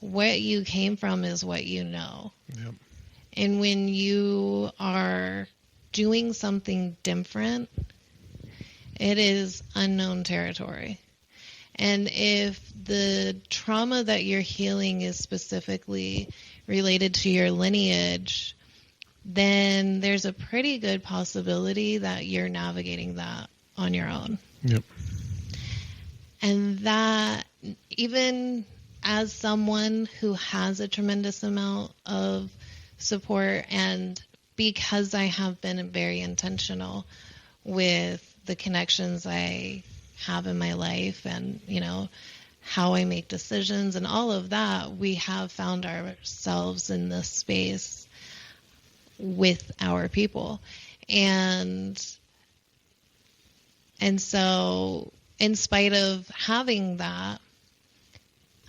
what you came from is what you know. Yep. And when you are doing something different, it is unknown territory. And if the trauma that you're healing is specifically related to your lineage, then there's a pretty good possibility that you're navigating that on your own. Yep. And that, even as someone who has a tremendous amount of support. And because I have been very intentional with the connections I have in my life and, how I make decisions and all of that, we have found ourselves in this space with our people. And so in spite of having that,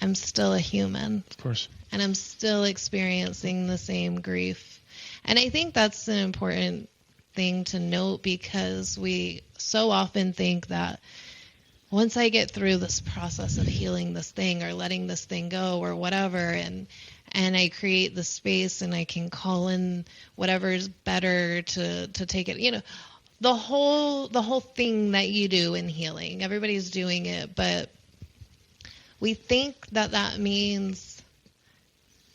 I'm still a human. Of course. And I'm still experiencing the same grief. And I think that's an important thing to note, because we so often think that once I get through this process of healing this thing or letting this thing go or whatever, and I create the space and I can call in whatever's better to take it, the whole thing that you do in healing, everybody's doing it, but we think that means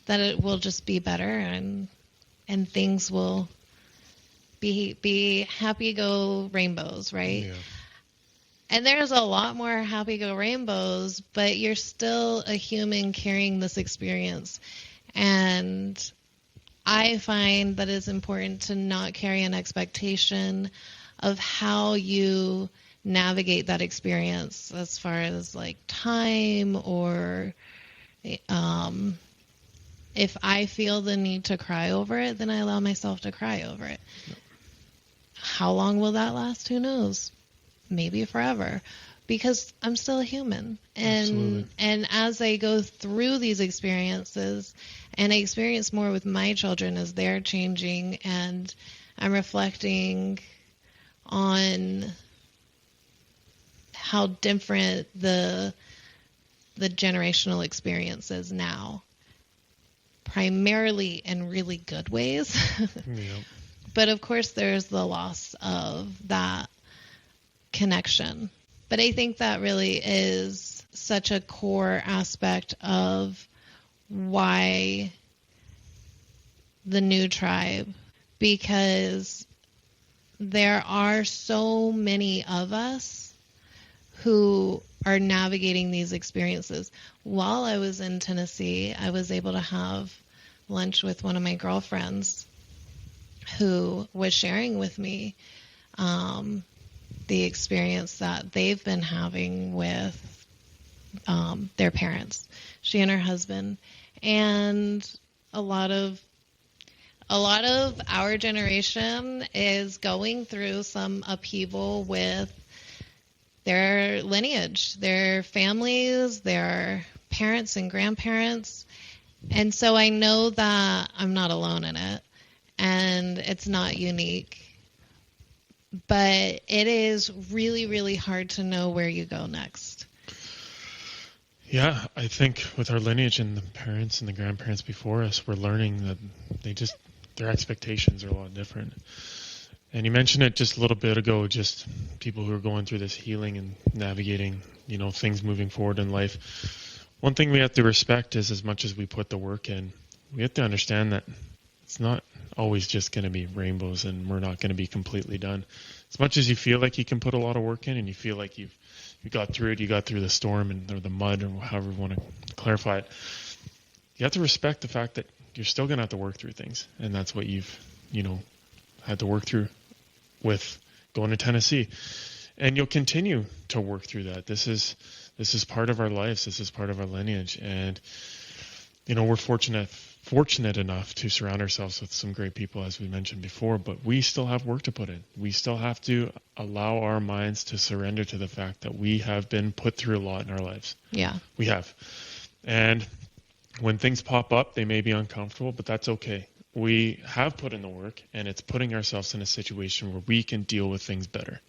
that it will just be better and things will be happy go rainbows, right? Yeah. And there's a lot more happy go rainbows, but you're still a human carrying this experience. And I find that it's important to not carry an expectation of how you navigate that experience as far as like time or if I feel the need to cry over it, then I allow myself to cry over it. Yep. How long will that last? Who knows? Maybe forever, because I'm still a human. Absolutely. And as I go through these experiences, and I experience more with my children as they're changing, and I'm reflecting on how different the generational experience is now, primarily in really good ways. Yep. But of course there's the loss of that connection. But I think that really is such a core aspect of why the new tribe, because there are so many of us who are navigating these experiences. While I was in Tennessee, I was able to have lunch with one of my girlfriends who was sharing with me the experience that they've been having with their parents, she and her husband. And a lot of our generation is going through some upheaval with their lineage, their families, their parents and grandparents. And so I know that I'm not alone in it, and it's not unique. But it is really, really hard to know where you go next. Yeah, I think with our lineage and the parents and the grandparents before us, we're learning that their expectations are a lot different. And you mentioned it just a little bit ago, just people who are going through this healing and navigating, things moving forward in life. One thing we have to respect is, as much as we put the work in, we have to understand that it's not always just going to be rainbows, and we're not going to be completely done. As much as you feel like you can put a lot of work in and you feel like you got through it, you got through the storm or the mud, or however you want to clarify it, you have to respect the fact that you're still going to have to work through things. And that's what you've, had to work through with going to Tennessee. And you'll continue to work through that. This is part of our lives. This is part of our lineage. And, we're fortunate enough to surround ourselves with some great people, as we mentioned before, but we still have work to put in. We still have to allow our minds to surrender to the fact that we have been put through a lot in our lives. Yeah. We have. And when things pop up, they may be uncomfortable, but that's okay. We have put in the work, and it's putting ourselves in a situation where we can deal with things better.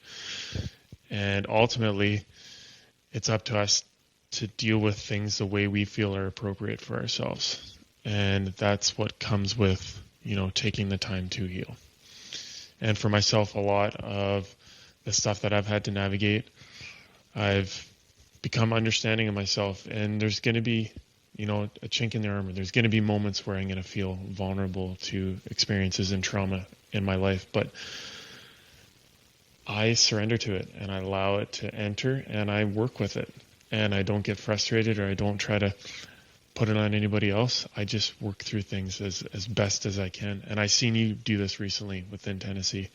And ultimately, it's up to us to deal with things the way we feel are appropriate for ourselves. And that's what comes with, taking the time to heal. And for myself, a lot of the stuff that I've had to navigate, I've become understanding of myself. And there's going to be, a chink in the armor. There's going to be moments where I'm going to feel vulnerable to experiences and trauma in my life. But I surrender to it, and I allow it to enter, and I work with it. And I don't get frustrated, or I don't try to put it on anybody else. I just work through things as best as I can. And I seen you do this recently within Tennessee,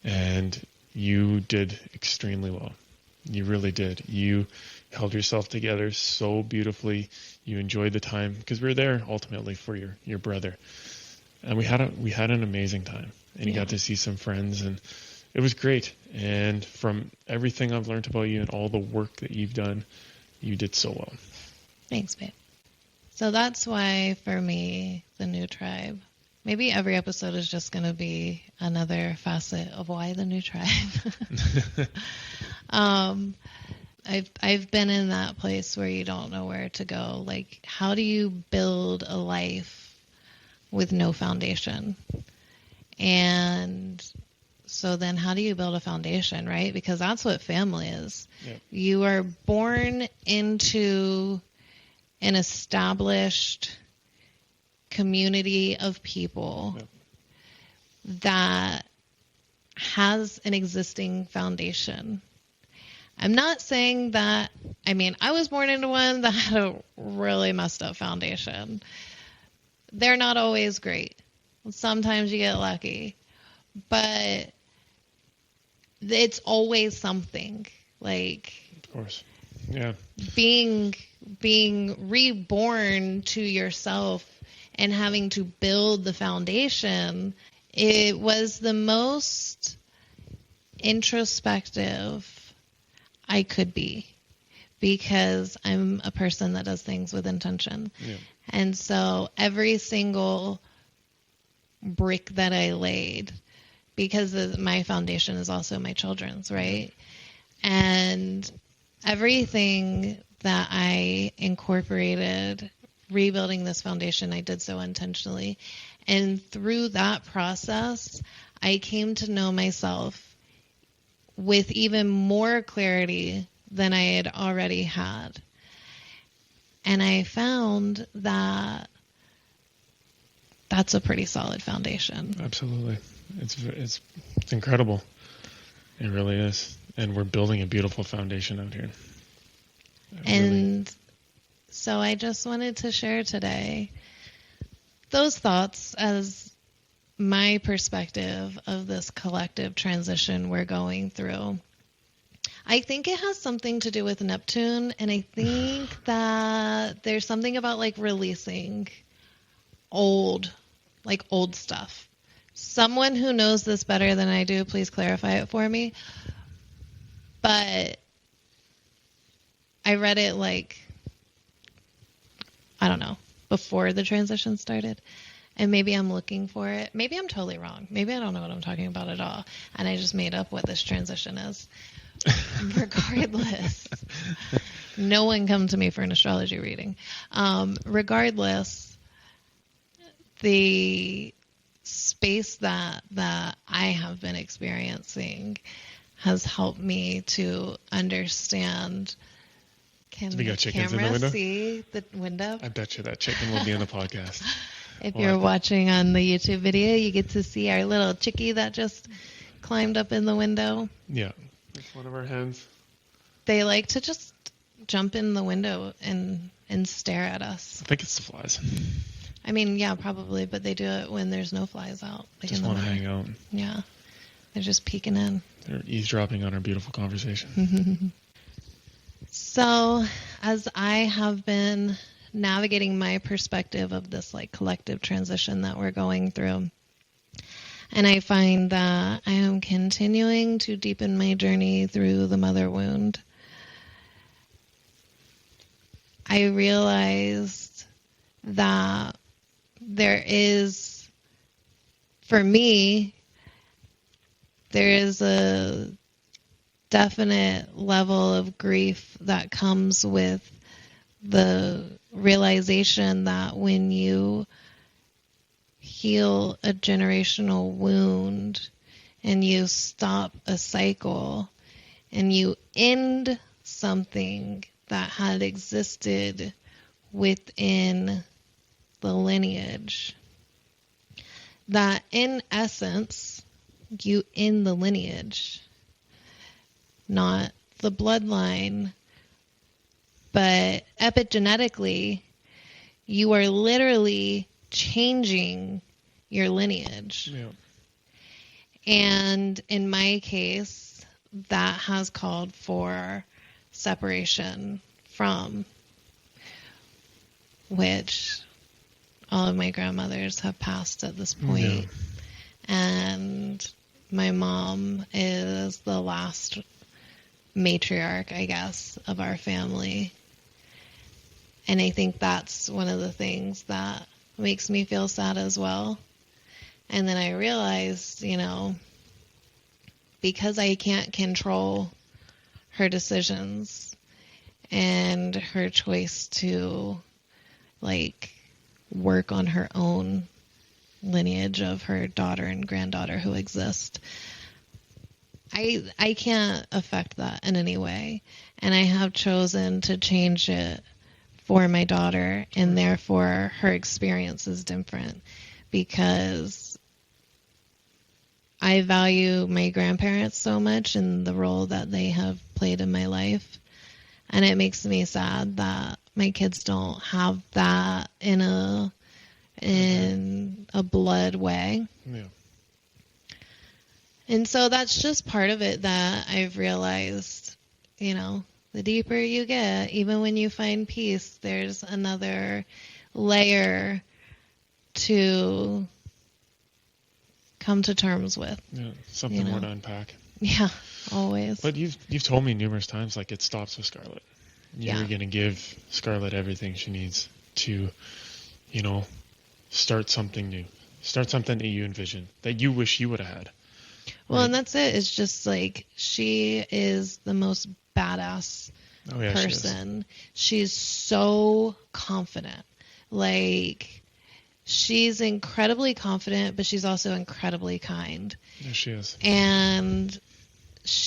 and you did extremely well. You really did. You held yourself together so beautifully. You enjoyed the time, because we were there ultimately for your brother. And we had an amazing time. And you got to see some friends, and it was great. And from everything I've learned about you and all the work that you've done, you did so well. Thanks, babe. So that's why, for me, the new tribe, maybe every episode is just going to be another facet of why the new tribe. I've been in that place where you don't know where to go. Like, how do you build a life with no foundation? And so then how do you build a foundation, right? Because that's what family is. Yep. You are born into an established community of people that has an existing foundation. I'm not saying that, I was born into one that had a really messed up foundation. They're not always great. Sometimes you get lucky, but it's always something. Like, of course, yeah. Being reborn to yourself and having to build the foundation, it was the most introspective I could be, because I'm a person that does things with intention. Yeah. And so every single brick that I laid, because my foundation is also my children's, right? And everything that I incorporated, rebuilding this foundation, I did so intentionally. And through that process, I came to know myself with even more clarity than I had already had. And I found that that's a pretty solid foundation. Absolutely. It's incredible. It really is. And we're building a beautiful foundation out here. And so I just wanted to share today those thoughts as my perspective of this collective transition we're going through. I think it has something to do with Neptune, and I think that there's something about like releasing old stuff. Someone who knows this better than I do, please clarify it for me. But I read it before the transition started. And maybe I'm looking for it. Maybe I'm totally wrong. Maybe I don't know what I'm talking about at all. And I just made up what this transition is. Regardless, no one come to me for an astrology reading. Regardless, the space that I have been experiencing has helped me to understand. Can we got chickens in the window? See the window? I bet you that chicken will be in the podcast. If you're watching on the YouTube video, you get to see our little chickie that just climbed up in the window. Yeah, it's one of our hens. They like to just jump in the window and stare at us. I think it's the flies. Yeah, probably, but they do it when there's no flies out. Like just want to hang out. Yeah, they're just peeking in. They're eavesdropping on our beautiful conversation. So, as I have been navigating my perspective of this collective transition that we're going through, and I find that I am continuing to deepen my journey through the mother wound, I realized that there is a definite level of grief that comes with the realization that when you heal a generational wound and you stop a cycle and you end something that had existed within the lineage, that in essence you end the lineage, not the bloodline, but epigenetically you are literally changing your lineage. Yeah. And in my case, that has called for separation from, which all of my grandmothers have passed at this point. Yeah. And my mom is the last matriarch, I guess, of our family. And I think that's one of the things that makes me feel sad as well. And then I realized, because I can't control her decisions and her choice to, work on her own lineage of her daughter and granddaughter who exist, I can't affect that in any way. And I have chosen to change it for my daughter, and therefore her experience is different because I value my grandparents so much and the role that they have played in my life. And it makes me sad that my kids don't have that in a blood way. Yeah. And so that's just part of it that I've realized, the deeper you get, even when you find peace, there's another layer to come to terms with. Yeah, something more to unpack. Yeah, always. But you've told me numerous times, it stops with Scarlett. You're going to give Scarlett everything she needs to, start something new. Start something that you envision, that you wish you would have had. Well, and that's it. It's just she is the most badass person. She's so confident. She's incredibly confident, but she's also incredibly kind. Yes, she is. And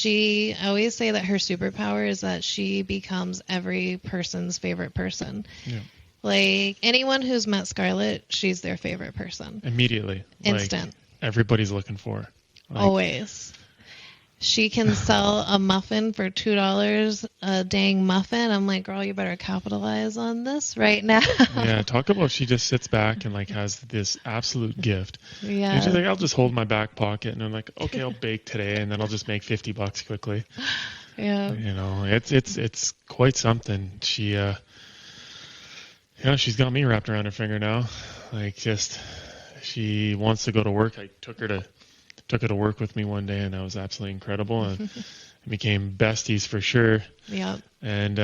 I always say that her superpower is that she becomes every person's favorite person. Yeah. Anyone who's met Scarlett, she's their favorite person. Immediately. Instant. Everybody's looking for her. Always. She can sell a muffin for $2 a dang muffin. I'm like, girl, you better capitalize on this right now. Yeah, talk about she just sits back and has this absolute gift. Yeah. And she's like, I'll just hold my back pocket, and I'm like, okay, I'll bake today, and then I'll just make $50 quickly. Yeah. It's quite something. She she's got me wrapped around her finger now. She wants to go to work. I took her to work with me one day, and that was absolutely incredible. And became besties for sure. Yeah. And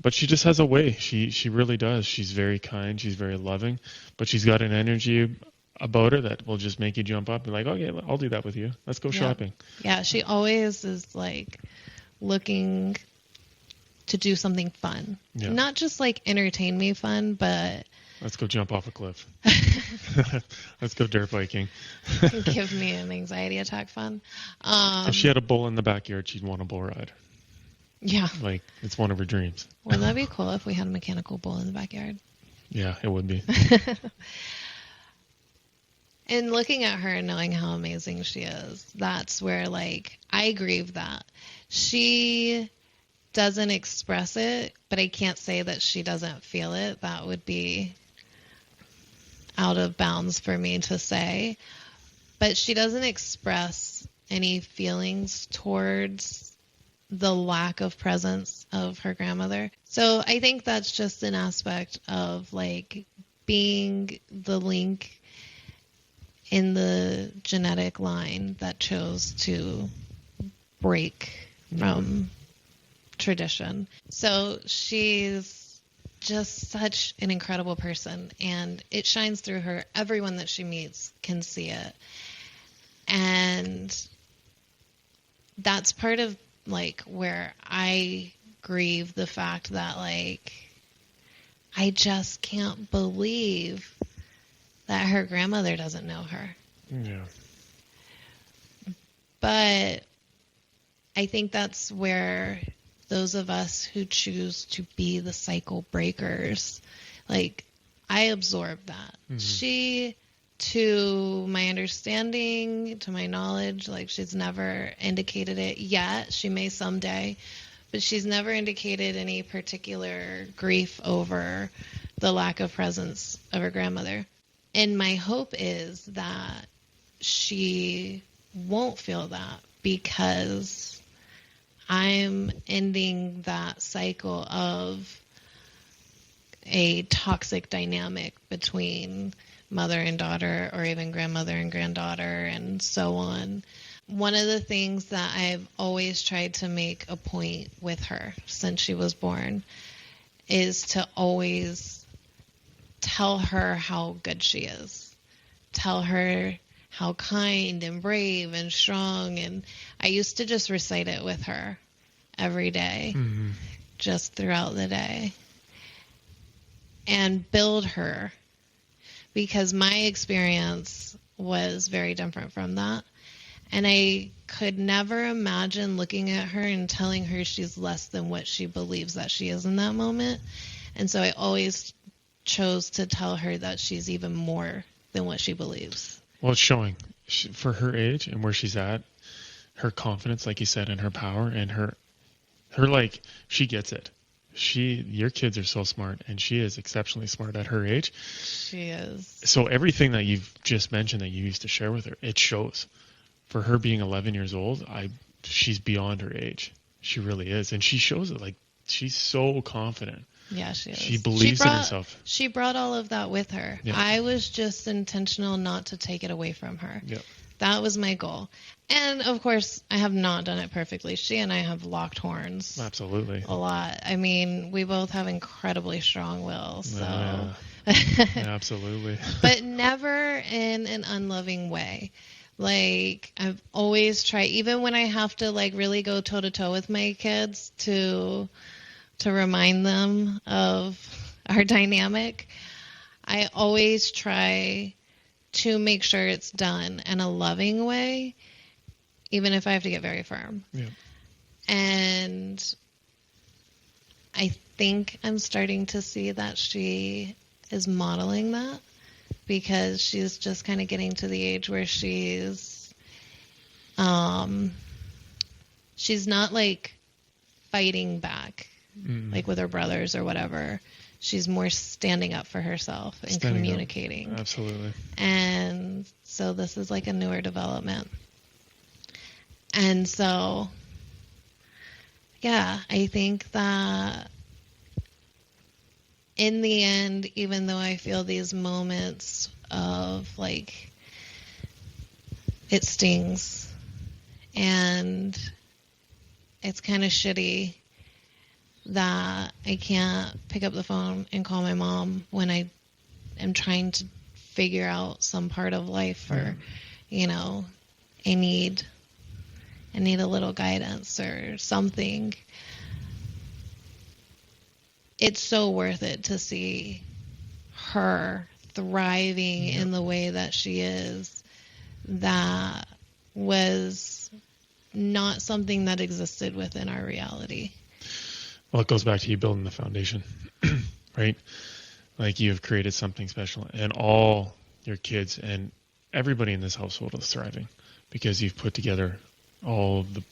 but she just has a way. She really does. She's very kind. She's very loving, but she's got an energy about her that will just make you jump up and be like, okay, I'll do that with you. Let's go shopping. Yeah, she always is looking to do something fun. Yeah. Not just entertain me fun, but let's go jump off a cliff. Let's go dirt biking. Give me an anxiety attack fun. If she had a bull in the backyard, she'd want a bull ride. Yeah. It's one of her dreams. Wouldn't that be cool if we had a mechanical bull in the backyard? Yeah, it would be. And looking at her and knowing how amazing she is, that's where I grieve that. She doesn't express it, but I can't say that she doesn't feel it. That would be out of bounds for me to say. But she doesn't express any feelings towards the lack of presence of her grandmother. So I think that's just an aspect of being the link in the genetic line that chose to break from tradition. So she's just such an incredible person, and it shines through her. Everyone that she meets can see it. And that's part of where I grieve the fact that I just can't believe that her grandmother doesn't know her. Yeah. But I think that's where those of us who choose to be the cycle breakers, I absorb that. Mm-hmm. She, to my understanding, to my knowledge, she's never indicated it yet. She may someday, but she's never indicated any particular grief over the lack of presence of her grandmother. And my hope is that she won't feel that, because I'm ending that cycle of a toxic dynamic between mother and daughter, or even grandmother and granddaughter, and so on. One of the things that I've always tried to make a point with her since she was born is to always tell her how good she is. Tell her how kind and brave and strong. And I used to just recite it with her every day, just throughout the day, and build her, because my experience was very different from that. And I could never imagine looking at her and telling her she's less than what she believes that she is in that moment. And so I always chose to tell her that she's even more than what she believes. Well, it's showing for her age and where she's at, her confidence, like you said, and her power, and her like, she gets it. Your kids are so smart, and she is exceptionally smart at her age. She is. So everything that you've just mentioned that you used to share with her, it shows. For her being 11 years old, she's beyond her age. She really is. And she shows it. Like, she's so confident. Yeah, she is. She believes in herself. She brought all of that with her. Yeah. I was just intentional not to take it away from her. Yeah. That was my goal. And, of course, I have not done it perfectly. She and I have locked horns. Absolutely. A lot. I mean, we both have incredibly strong wills. So. Yeah, absolutely. But never in an unloving way. Like, I've always tried, even when I have to, like, really go toe-to-toe with my kids to remind them of our dynamic, I always try to make sure it's done in a loving way, even if I have to get very firm. Yeah. And I think I'm starting to see that she is modeling that, because she's just kind of getting to the age where she's not like fighting back, like with her brothers or whatever. She's more standing up for herself and communicating. Up. Absolutely. And so this is like a newer development. And so, yeah, I think that in the end, even though I feel these moments of, like, it stings and it's kind of shitty that I can't pick up the phone and call my mom when I am trying to figure out some part of life, or, you know, I need a little guidance or something. It's so worth it to see her thriving in the way that she is. That was not something that existed within our reality. Well, it goes back to you building the foundation, right? Like, you have created something special, and all your kids and everybody in this household is thriving because you've put together all the,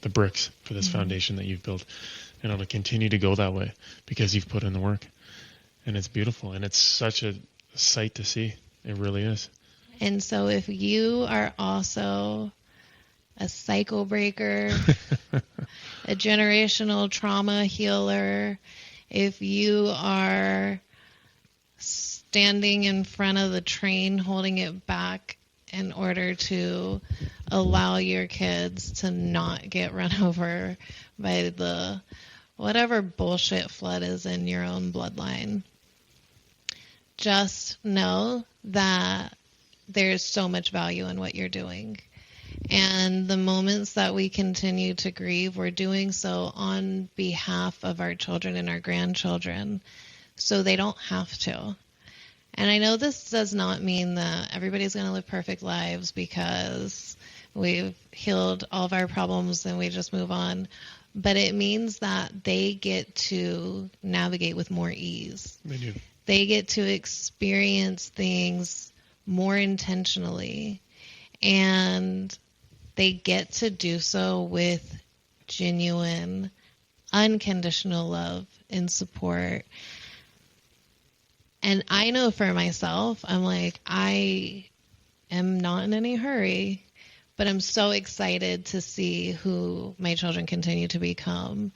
the bricks for this foundation that you've built. And it'll continue to go that way because you've put in the work. And it's beautiful. And it's such a sight to see. It really is. And so if you are also a cycle breaker, a generational trauma healer, if you are standing in front of the train holding it back in order to allow your kids to not get run over by the whatever bullshit flood is in your own bloodline, just know that there's so much value in what you're doing. And the moments that we continue to grieve, we're doing so on behalf of our children and our grandchildren, so they don't have to. And I know this does not mean that everybody's going to live perfect lives because we've healed all of our problems and we just move on. But it means that they get to navigate with more ease. They do. They get to experience things more intentionally. And they get to do so with genuine, unconditional love and support. And I know for myself, I'm like, I am not in any hurry, but I'm so excited to see who my children continue to become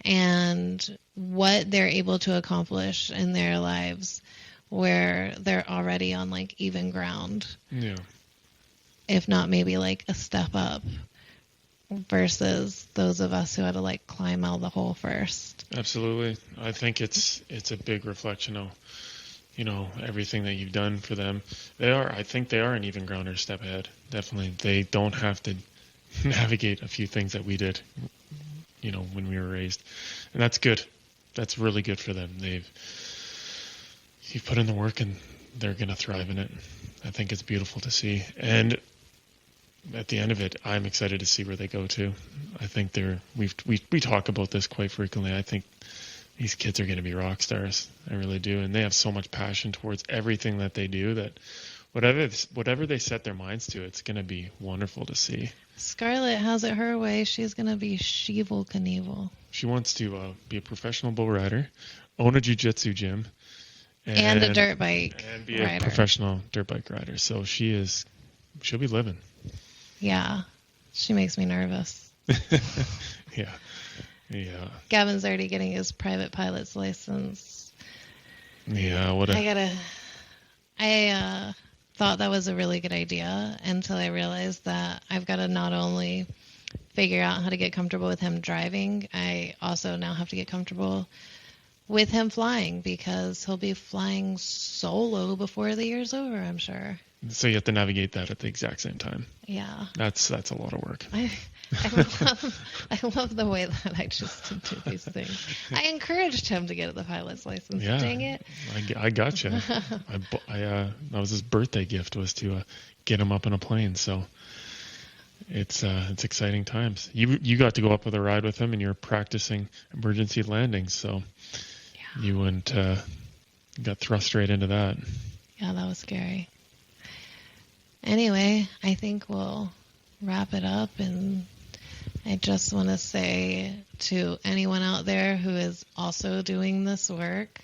and what they're able to accomplish in their lives where they're already on like even ground. Yeah. If not maybe like a step up versus those of us who had to like climb out of the hole first. Absolutely. I think it's a big reflection of, everything that you've done for them. I think they are an even ground or step ahead. Definitely. They don't have to navigate a few things that we did, when we were raised. And that's good. That's really good for them. You've put in the work and they're going to thrive in it. I think it's beautiful to see. And at the end of it, I'm excited to see where they go to. I think we talk about this quite frequently. I think these kids are going to be rock stars. I really do. And they have so much passion towards everything that they do that whatever they set their minds to, it's going to be wonderful to see. Scarlett has it her way. She's going to be Sheevel Knievel. She wants to be a professional bull rider, own a jiu-jitsu gym, and a dirt bike and be rider. A professional dirt bike rider. So she'll be living. Yeah. She makes me nervous. Yeah. Yeah. Gavin's already getting his private pilot's license. Yeah, I thought that was a really good idea until I realized that I've got to not only figure out how to get comfortable with him driving, I also now have to get comfortable with him flying because he'll be flying solo before the year's over, I'm sure. So you have to navigate that at the exact same time. Yeah. That's a lot of work. I love the way that I just do these things. I encouraged him to get the pilot's license. Yeah, Dang it. I gotcha. That was his birthday gift, was to get him up in a plane. So it's exciting times. You got to go up with a ride with him, and you're practicing emergency landings. So you went got thrust straight into that. Yeah, that was scary. Anyway, I think we'll wrap it up, and I just want to say to anyone out there who is also doing this work,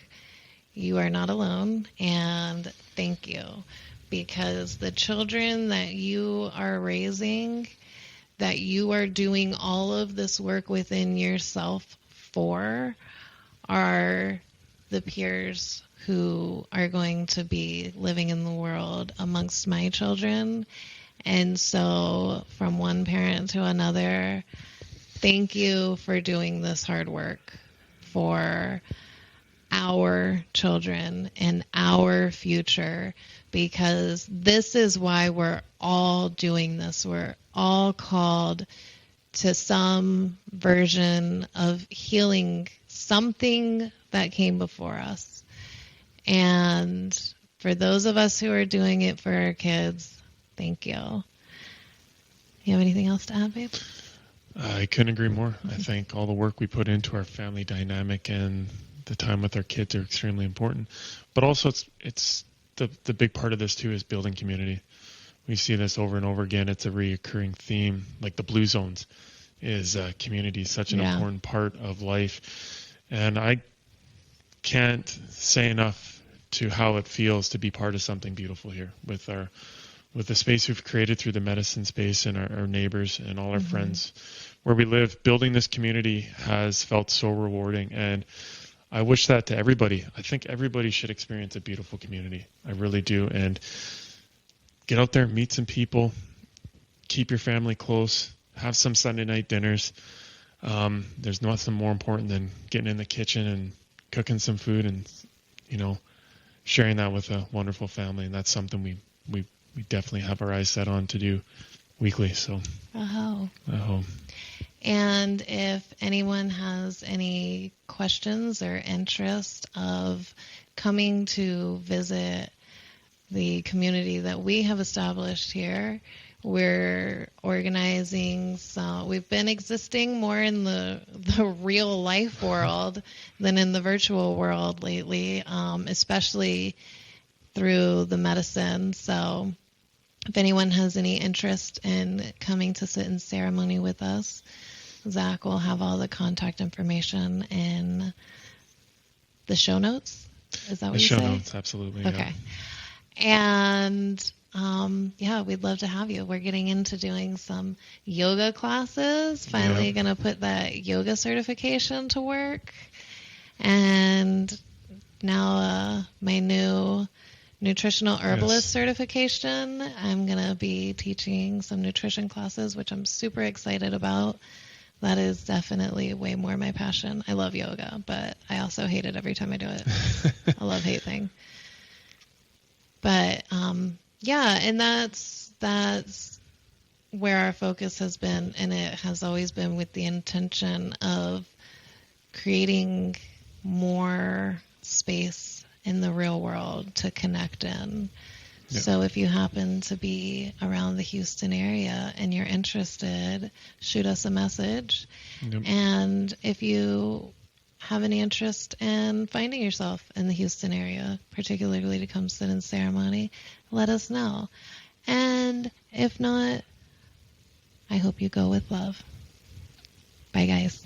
you are not alone, and thank you, because the children that you are raising, that you are doing all of this work within yourself for, are the peers who are going to be living in the world amongst my children. And so from one parent to another, thank you for doing this hard work for our children and our future, because this is why we're all doing this. We're all called to some version of healing something that came before us. And for those of us who are doing it for our kids, thank you. You have anything else to add, babe? I couldn't agree more. I think all the work we put into our family dynamic and the time with our kids are extremely important. But also it's the big part of this too is building community. We see this over and over again. It's a recurring theme. Like the blue zones is community, such an important part of life. And I can't say enough to how it feels to be part of something beautiful here with the space we've created through the medicine space and our neighbors and all our friends where we live. Building this community has felt so rewarding, and I wish that to everybody. I think everybody should experience a beautiful community. I really do. And get out there, meet some people, keep your family close, have some Sunday night dinners. There's nothing more important than getting in the kitchen and cooking some food and sharing that with a wonderful family. And that's something we definitely have our eyes set on to do weekly. So And if anyone has any questions or interest of coming to visit the community that we have established here, we're organizing we've been existing more in the real life world than in the virtual world lately, especially through the medicine. So if anyone has any interest in coming to sit in ceremony with us, Zach will have all the contact information in the show notes. Is that what The you show say? notes, absolutely. Okay. And yeah, we'd love to have you. We're getting into doing some yoga classes. Finally, going to put that yoga certification to work. And now my new nutritional herbalist certification. I'm going to be teaching some nutrition classes, which I'm super excited about. That is definitely way more my passion. I love yoga, but I also hate it every time I do it. I love-hate thing. But yeah, and that's where our focus has been, and it has always been with the intention of creating more space in the real world to connect in. Yep. So if you happen to be around the Houston area and you're interested, shoot us a message. Yep. And if you have any interest in finding yourself in the Houston area, particularly to come sit in ceremony, let us know. And if not, I hope you go with love. Bye, guys.